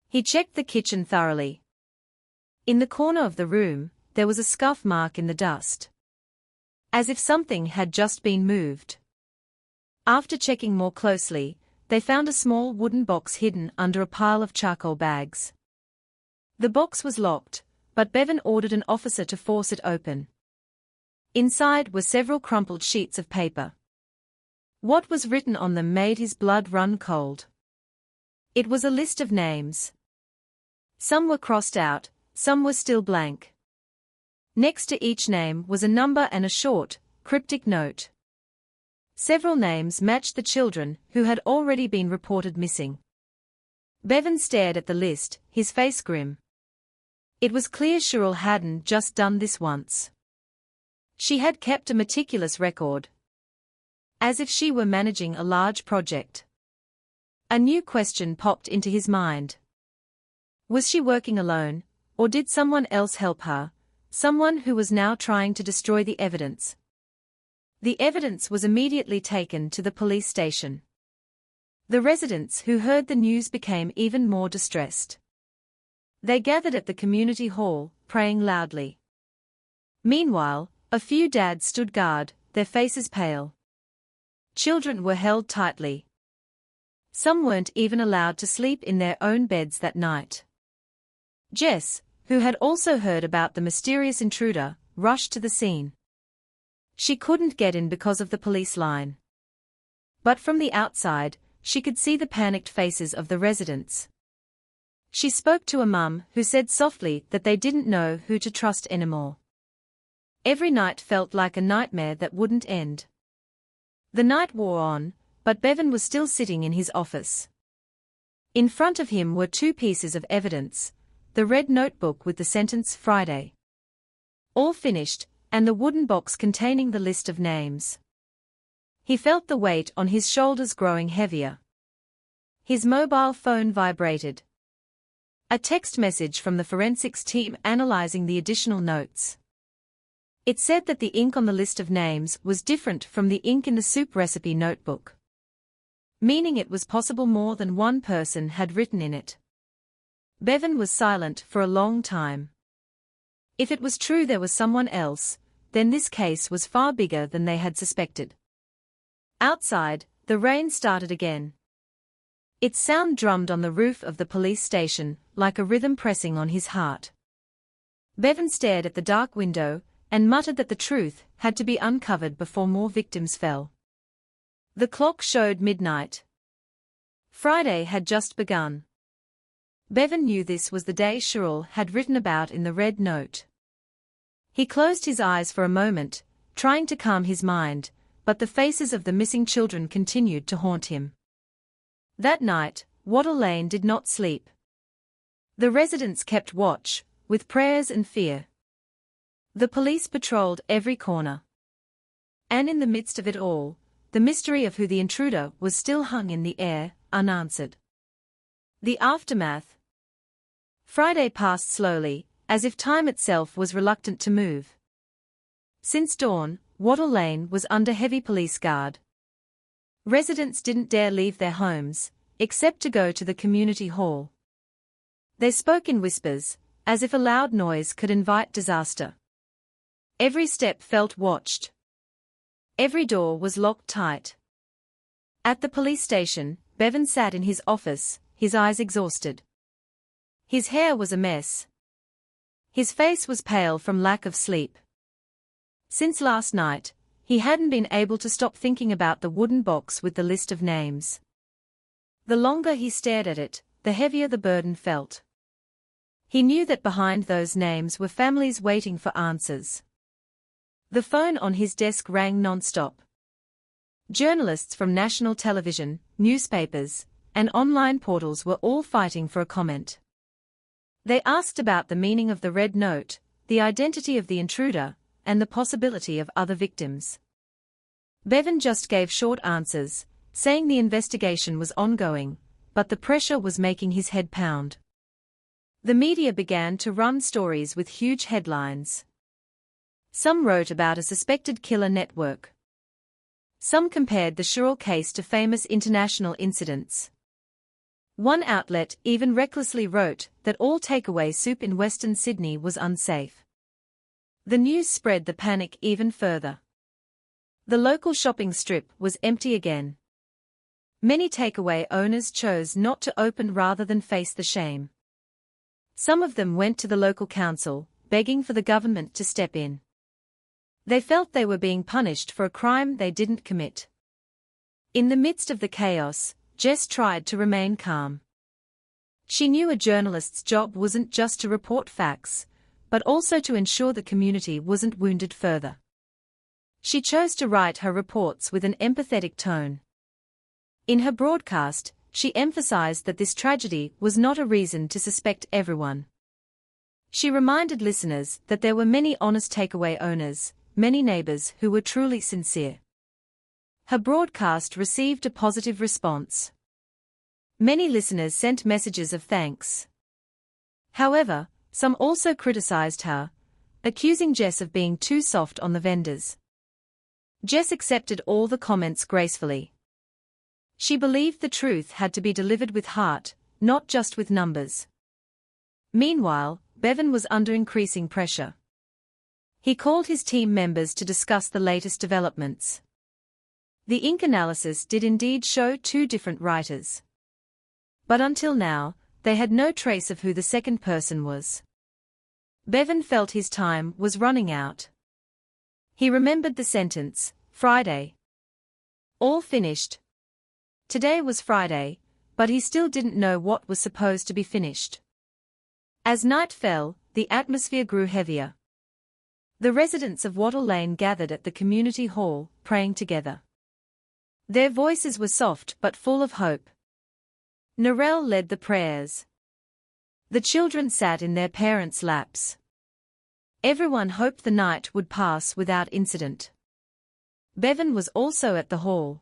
He checked the kitchen thoroughly. In the corner of the room, there was a scuff mark in the dust. As if something had just been moved. After checking more closely, they found a small wooden box hidden under a pile of charcoal bags. The box was locked, but Bevan ordered an officer to force it open. Inside were several crumpled sheets of paper. What was written on them made his blood run cold. It was a list of names. Some were crossed out, some were still blank. Next to each name was a number and a short, cryptic note. Several names matched the children who had already been reported missing. Bevan stared at the list, his face grim. It was clear Cheryl hadn't just done this once. She had kept a meticulous record. As if she were managing a large project. A new question popped into his mind. Was she working alone, or did someone else help her, someone who was now trying to destroy the evidence? The evidence was immediately taken to the police station. The residents who heard the news became even more distressed. They gathered at the community hall, praying loudly. Meanwhile, a few dads stood guard, their faces pale. Children were held tightly. Some weren't even allowed to sleep in their own beds that night. Jess, who had also heard about the mysterious intruder, rushed to the scene. She couldn't get in because of the police line. But from the outside, she could see the panicked faces of the residents. She spoke to a mum who said softly that they didn't know who to trust anymore. Every night felt like a nightmare that wouldn't end. The night wore on, but Bevan was still sitting in his office. In front of him were two pieces of evidence, the red notebook with the sentence "Friday." All finished, and the wooden box containing the list of names. He felt the weight on his shoulders growing heavier. His mobile phone vibrated. A text message from the forensics team analyzing the additional notes. It said that the ink on the list of names was different from the ink in the soup recipe notebook. Meaning it was possible more than one person had written in it. Bevan was silent for a long time. If it was true there was someone else, then this case was far bigger than they had suspected. Outside, the rain started again. Its sound drummed on the roof of the police station, like a rhythm pressing on his heart. Bevan stared at the dark window, and muttered that the truth had to be uncovered before more victims fell. The clock showed midnight. Friday had just begun. Bevan knew this was the day Cheryl had written about in the red note. He closed his eyes for a moment, trying to calm his mind, but the faces of the missing children continued to haunt him. That night, Wattle Lane did not sleep. The residents kept watch, with prayers and fear. The police patrolled every corner. And in the midst of it all, the mystery of who the intruder was still hung in the air, unanswered. The aftermath. Friday passed slowly, as if time itself was reluctant to move. Since dawn, Wattle Lane was under heavy police guard. Residents didn't dare leave their homes, except to go to the community hall. They spoke in whispers, as if a loud noise could invite disaster. Every step felt watched. Every door was locked tight. At the police station, Bevan sat in his office, his eyes exhausted. His hair was a mess. His face was pale from lack of sleep. Since last night, he hadn't been able to stop thinking about the wooden box with the list of names. The longer he stared at it, the heavier the burden felt. He knew that behind those names were families waiting for answers. The phone on his desk rang non-stop. Journalists from national television, newspapers, and online portals were all fighting for a comment. They asked about the meaning of the red note, the identity of the intruder, and the possibility of other victims. Bevan just gave short answers, saying the investigation was ongoing, but the pressure was making his head pound. The media began to run stories with huge headlines. Some wrote about a suspected killer network. Some compared the Sherrill case to famous international incidents. One outlet even recklessly wrote that all takeaway soup in Western Sydney was unsafe. The news spread the panic even further. The local shopping strip was empty again. Many takeaway owners chose not to open rather than face the shame. Some of them went to the local council, begging for the government to step in. They felt they were being punished for a crime they didn't commit. In the midst of the chaos, Jess tried to remain calm. She knew a journalist's job wasn't just to report facts, but also to ensure the community wasn't wounded further. She chose to write her reports with an empathetic tone. In her broadcast, she emphasized that this tragedy was not a reason to suspect everyone. She reminded listeners that there were many honest takeaway owners, many neighbors who were truly sincere. Her broadcast received a positive response. Many listeners sent messages of thanks. However, some also criticized her, accusing Jess of being too soft on the vendors. Jess accepted all the comments gracefully. She believed the truth had to be delivered with heart, not just with numbers. Meanwhile, Bevan was under increasing pressure. He called his team members to discuss the latest developments. The ink analysis did indeed show two different writers. But until now, they had no trace of who the second person was. Bevan felt his time was running out. He remembered the sentence, Friday. All finished. Today was Friday, but he still didn't know what was supposed to be finished. As night fell, the atmosphere grew heavier. The residents of Wattle Lane gathered at the community hall, praying together. Their voices were soft but full of hope. Narelle led the prayers. The children sat in their parents' laps. Everyone hoped the night would pass without incident. Bevan was also at the hall.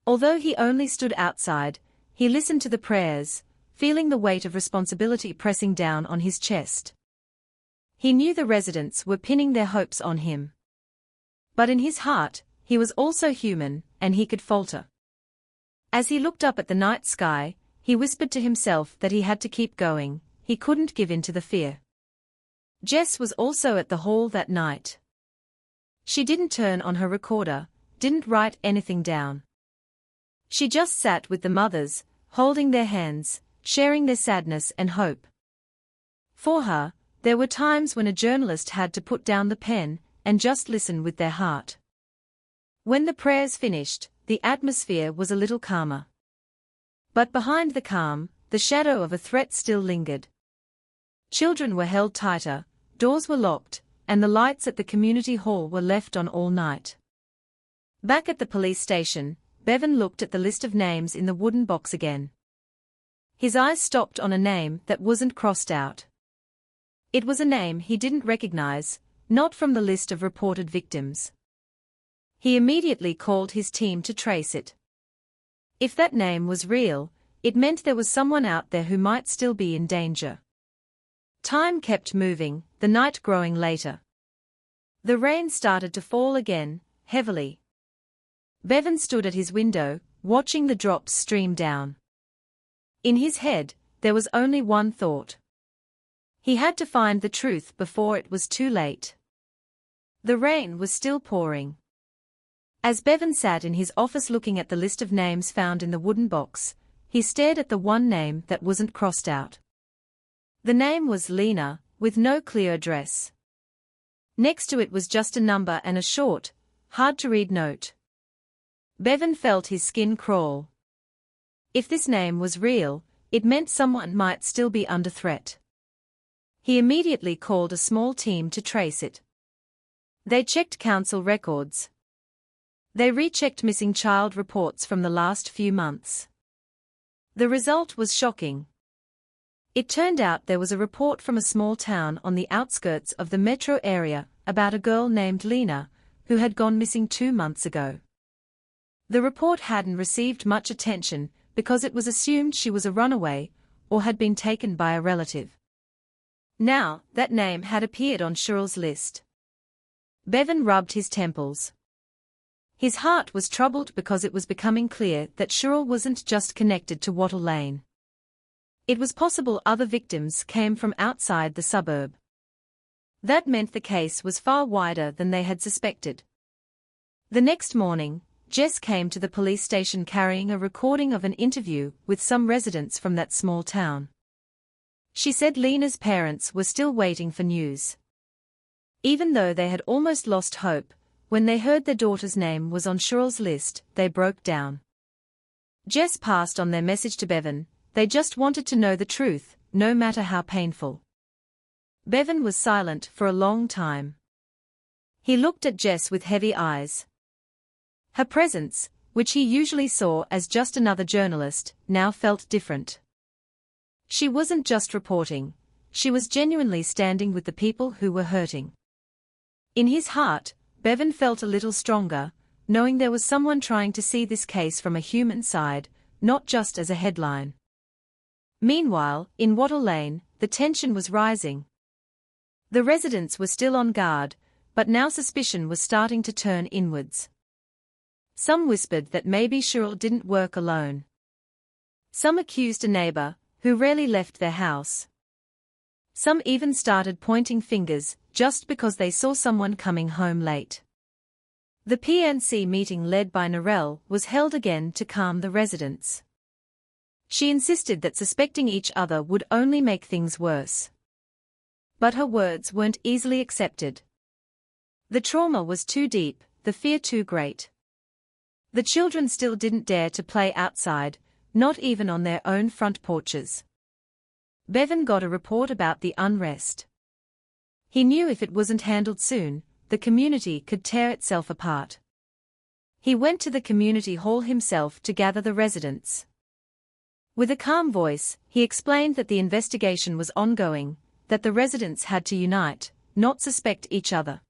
Although he only stood outside, he listened to the prayers, feeling the weight of responsibility pressing down on his chest. He knew the residents were pinning their hopes on him. But in his heart, he was also human, and he could falter. As he looked up at the night sky, he whispered to himself that he had to keep going, he couldn't give in to the fear. Jess was also at the hall that night. She didn't turn on her recorder, didn't write anything down. She just sat with the mothers, holding their hands, sharing their sadness and hope. For her, there were times when a journalist had to put down the pen and just listen with their heart. When the prayers finished, the atmosphere was a little calmer. But behind the calm, the shadow of a threat still lingered. Children were held tighter, doors were locked, and the lights at the community hall were left on all night. Back at the police station, Bevan looked at the list of names in the wooden box again. His eyes stopped on a name that wasn't crossed out. It was a name he didn't recognize, not from the list of reported victims. He immediately called his team to trace it. If that name was real, it meant there was someone out there who might still be in danger. Time kept moving, the night growing later. The rain started to fall again, heavily. Bevan stood at his window, watching the drops stream down. In his head, there was only one thought. He had to find the truth before it was too late. The rain was still pouring. As Bevan sat in his office looking at the list of names found in the wooden box, he stared at the one name that wasn't crossed out. The name was Lena, with no clear address. Next to it was just a number and a short, hard-to-read note. Bevan felt his skin crawl. If this name was real, it meant someone might still be under threat. He immediately called a small team to trace it. They checked council records. They rechecked missing child reports from the last few months. The result was shocking. It turned out there was a report from a small town on the outskirts of the metro area about a girl named Lena, who had gone missing 2 months ago. The report hadn't received much attention because it was assumed she was a runaway or had been taken by a relative. Now, that name had appeared on Cheryl's list. Bevan rubbed his temples. His heart was troubled because it was becoming clear that Cheryl wasn't just connected to Wattle Lane. It was possible other victims came from outside the suburb. That meant the case was far wider than they had suspected. The next morning, Jess came to the police station carrying a recording of an interview with some residents from that small town. She said Lena's parents were still waiting for news. Even though they had almost lost hope, when they heard their daughter's name was on Cheryl's list, they broke down. Jess passed on their message to Bevan. They just wanted to know the truth, no matter how painful. Bevan was silent for a long time. He looked at Jess with heavy eyes. Her presence, which he usually saw as just another journalist, now felt different. She wasn't just reporting, she was genuinely standing with the people who were hurting. In his heart, Bevan felt a little stronger, knowing there was someone trying to see this case from a human side, not just as a headline. Meanwhile, in Wattle Lane, the tension was rising. The residents were still on guard, but now suspicion was starting to turn inwards. Some whispered that maybe Cheryl didn't work alone. Some accused a neighbor, who rarely left their house. Some even started pointing fingers, just because they saw someone coming home late. The PNC meeting led by Narelle was held again to calm the residents. She insisted that suspecting each other would only make things worse. But her words weren't easily accepted. The trauma was too deep, the fear too great. The children still didn't dare to play outside, not even on their own front porches. Bevan got a report about the unrest. He knew if it wasn't handled soon, the community could tear itself apart. He went to the community hall himself to gather the residents. With a calm voice, he explained that the investigation was ongoing, that the residents had to unite, not suspect each other.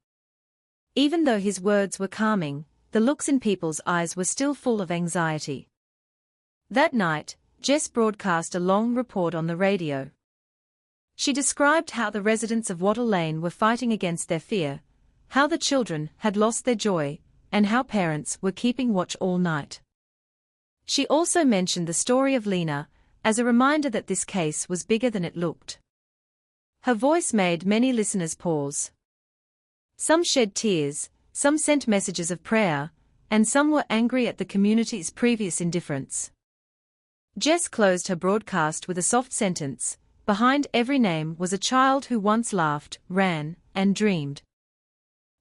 Even though his words were calming, the looks in people's eyes were still full of anxiety. That night, Jess broadcast a long report on the radio. She described how the residents of Wattle Lane were fighting against their fear, how the children had lost their joy, and how parents were keeping watch all night. She also mentioned the story of Lena, as a reminder that this case was bigger than it looked. Her voice made many listeners pause. Some shed tears, some sent messages of prayer, and some were angry at the community's previous indifference. Jess closed her broadcast with a soft sentence: behind every name was a child who once laughed, ran, and dreamed.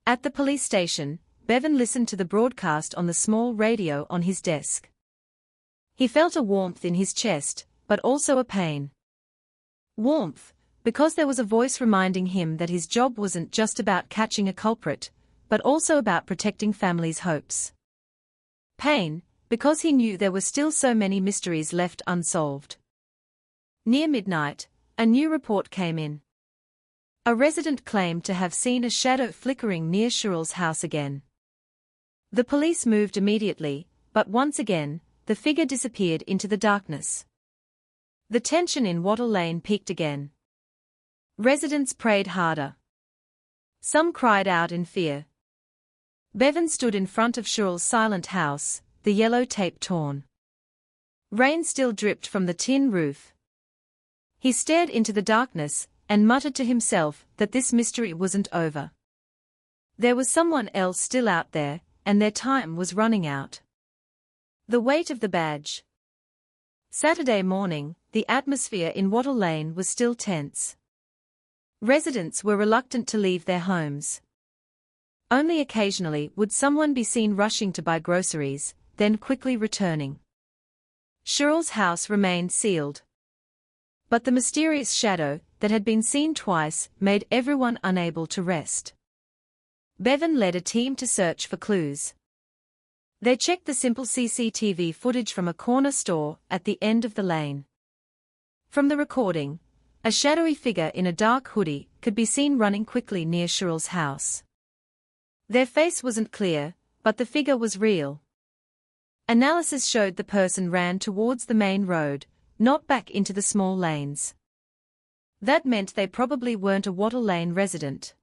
At the police station, Bevan listened to the broadcast on the small radio on his desk. He felt a warmth in his chest, but also a pain. Warmth, because there was a voice reminding him that his job wasn't just about catching a culprit, but also about protecting families' hopes. Pain, because he knew there were still so many mysteries left unsolved. Near midnight, a new report came in. A resident claimed to have seen a shadow flickering near Cheryl's house again. The police moved immediately, but once again, the figure disappeared into the darkness. The tension in Wattle Lane peaked again. Residents prayed harder. Some cried out in fear. Bevan stood in front of Cheryl's silent house, the yellow tape torn. Rain still dripped from the tin roof. He stared into the darkness and muttered to himself that this mystery wasn't over. There was someone else still out there, and their time was running out. The weight of the badge. Saturday morning, the atmosphere in Wattle Lane was still tense. Residents were reluctant to leave their homes. Only occasionally would someone be seen rushing to buy groceries, then quickly returning. Cheryl's house remained sealed. But the mysterious shadow, that had been seen twice, made everyone unable to rest. Bevan led a team to search for clues. They checked the simple CCTV footage from a corner store at the end of the lane. From the recording, a shadowy figure in a dark hoodie could be seen running quickly near Cheryl's house. Their face wasn't clear, but the figure was real. Analysis showed the person ran towards the main road, not back into the small lanes. That meant they probably weren't a Wattle Lane resident.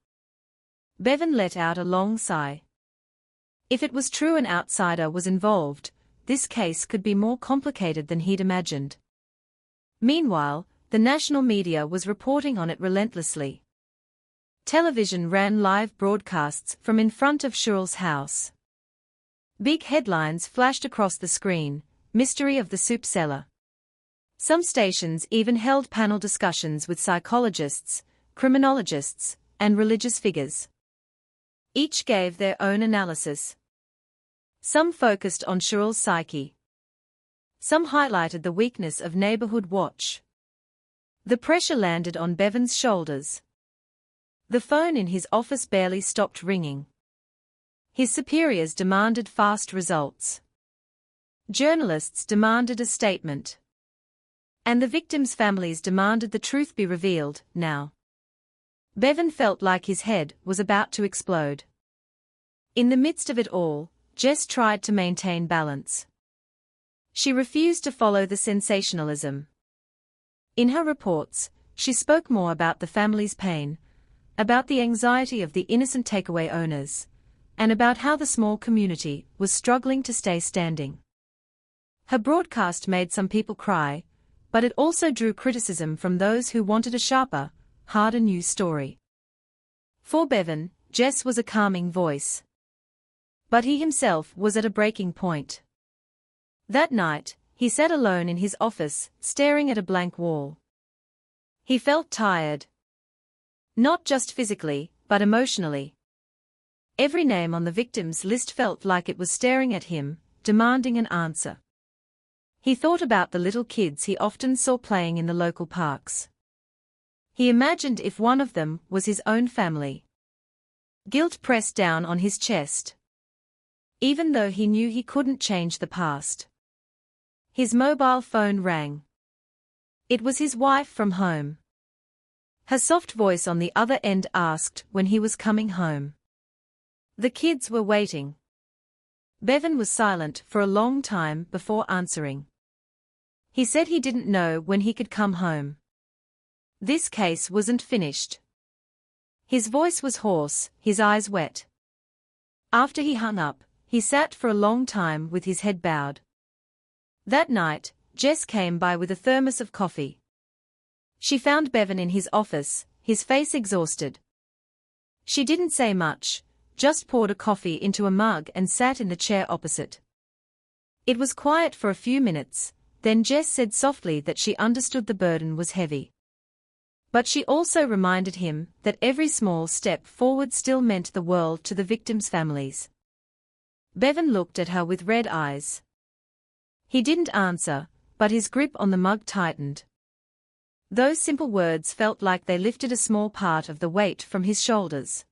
Bevan let out a long sigh. If it was true an outsider was involved, this case could be more complicated than he'd imagined. Meanwhile, the national media was reporting on it relentlessly. Television ran live broadcasts from in front of Cheryl's house. Big headlines flashed across the screen: "Mystery of the Soup Cellar." Some stations even held panel discussions with psychologists, criminologists, and religious figures. Each gave their own analysis. Some focused on Cheryl's psyche. Some highlighted the weakness of Neighborhood Watch. The pressure landed on Bevan's shoulders. The phone in his office barely stopped ringing. His superiors demanded fast results. Journalists demanded a statement. And the victims' families demanded the truth be revealed, now. Bevan felt like his head was about to explode. In the midst of it all, Jess tried to maintain balance. She refused to follow the sensationalism. In her reports, she spoke more about the family's pain, about the anxiety of the innocent takeaway owners, and about how the small community was struggling to stay standing. Her broadcast made some people cry, but it also drew criticism from those who wanted a sharper, harder news story. For Bevan, Jess was a calming voice. But he himself was at a breaking point. That night, he sat alone in his office, staring at a blank wall. He felt tired. Not just physically, but emotionally. Every name on the victims' list felt like it was staring at him, demanding an answer. He thought about the little kids he often saw playing in the local parks. He imagined if one of them was his own family. Guilt pressed down on his chest. Even though he knew he couldn't change the past. His mobile phone rang. It was his wife from home. Her soft voice on the other end asked when he was coming home. The kids were waiting. Bevan was silent for a long time before answering. He said he didn't know when he could come home. This case wasn't finished. His voice was hoarse, his eyes wet. After he hung up, he sat for a long time with his head bowed. That night, Jess came by with a thermos of coffee. She found Bevan in his office, his face exhausted. She didn't say much, just poured a coffee into a mug and sat in the chair opposite. It was quiet for a few minutes, then Jess said softly that she understood the burden was heavy. But she also reminded him that every small step forward still meant the world to the victims' families. Bevan looked at her with red eyes. He didn't answer, but his grip on the mug tightened. Those simple words felt like they lifted a small part of the weight from his shoulders.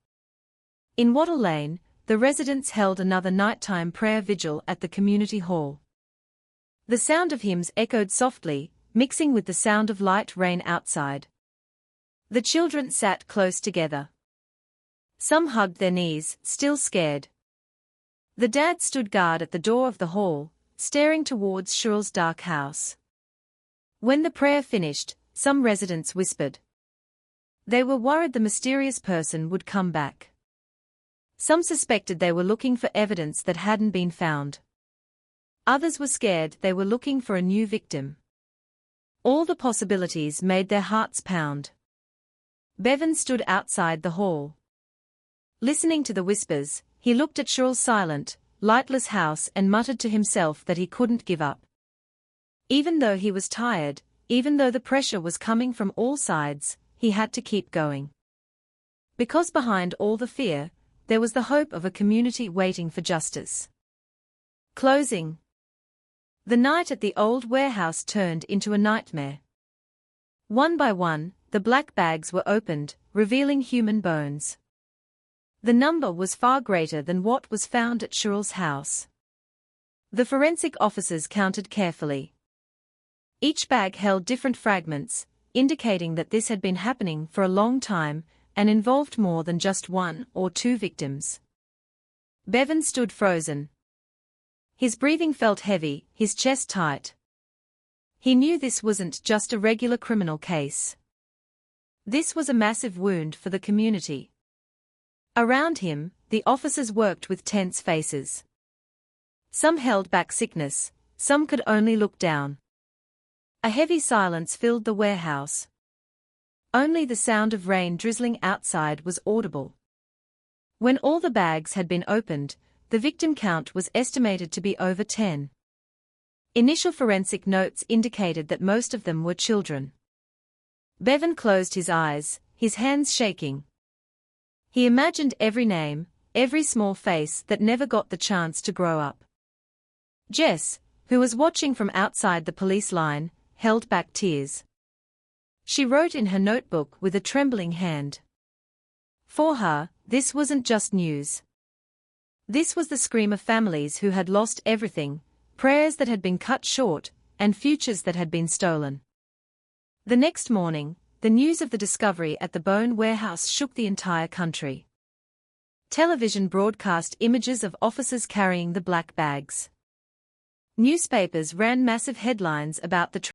In Wattle Lane, the residents held another nighttime prayer vigil at the community hall. The sound of hymns echoed softly, mixing with the sound of light rain outside. The children sat close together. Some hugged their knees, still scared. The dad stood guard at the door of the hall, staring towards Cheryl's dark house. When the prayer finished, some residents whispered. They were worried the mysterious person would come back. Some suspected they were looking for evidence that hadn't been found. Others were scared they were looking for a new victim. All the possibilities made their hearts pound. Bevan stood outside the hall. Listening to the whispers, he looked at Cheryl's silent, lightless house and muttered to himself that he couldn't give up. Even though he was tired, even though the pressure was coming from all sides, he had to keep going. Because behind all the fear, there was the hope of a community waiting for justice. Closing. The night at the old warehouse turned into a nightmare. One by one, the black bags were opened, revealing human bones. The number was far greater than what was found at Cheryl's house. The forensic officers counted carefully. Each bag held different fragments, indicating that this had been happening for a long time and involved more than just one or two victims. Bevan stood frozen. His breathing felt heavy, his chest tight. He knew this wasn't just a regular criminal case. This was a massive wound for the community. Around him, the officers worked with tense faces. Some held back sickness, some could only look down. A heavy silence filled the warehouse. Only the sound of rain drizzling outside was audible. When all the bags had been opened, the victim count was estimated to be over 10. Initial forensic notes indicated that most of them were children. Bevan closed his eyes, his hands shaking. He imagined every name, every small face that never got the chance to grow up. Jess, who was watching from outside the police line, held back tears. She wrote in her notebook with a trembling hand. For her, this wasn't just news. This was the scream of families who had lost everything, prayers that had been cut short, and futures that had been stolen. The next morning, the news of the discovery at the Bone warehouse shook the entire country. Television broadcast images of officers carrying the black bags. Newspapers ran massive headlines about the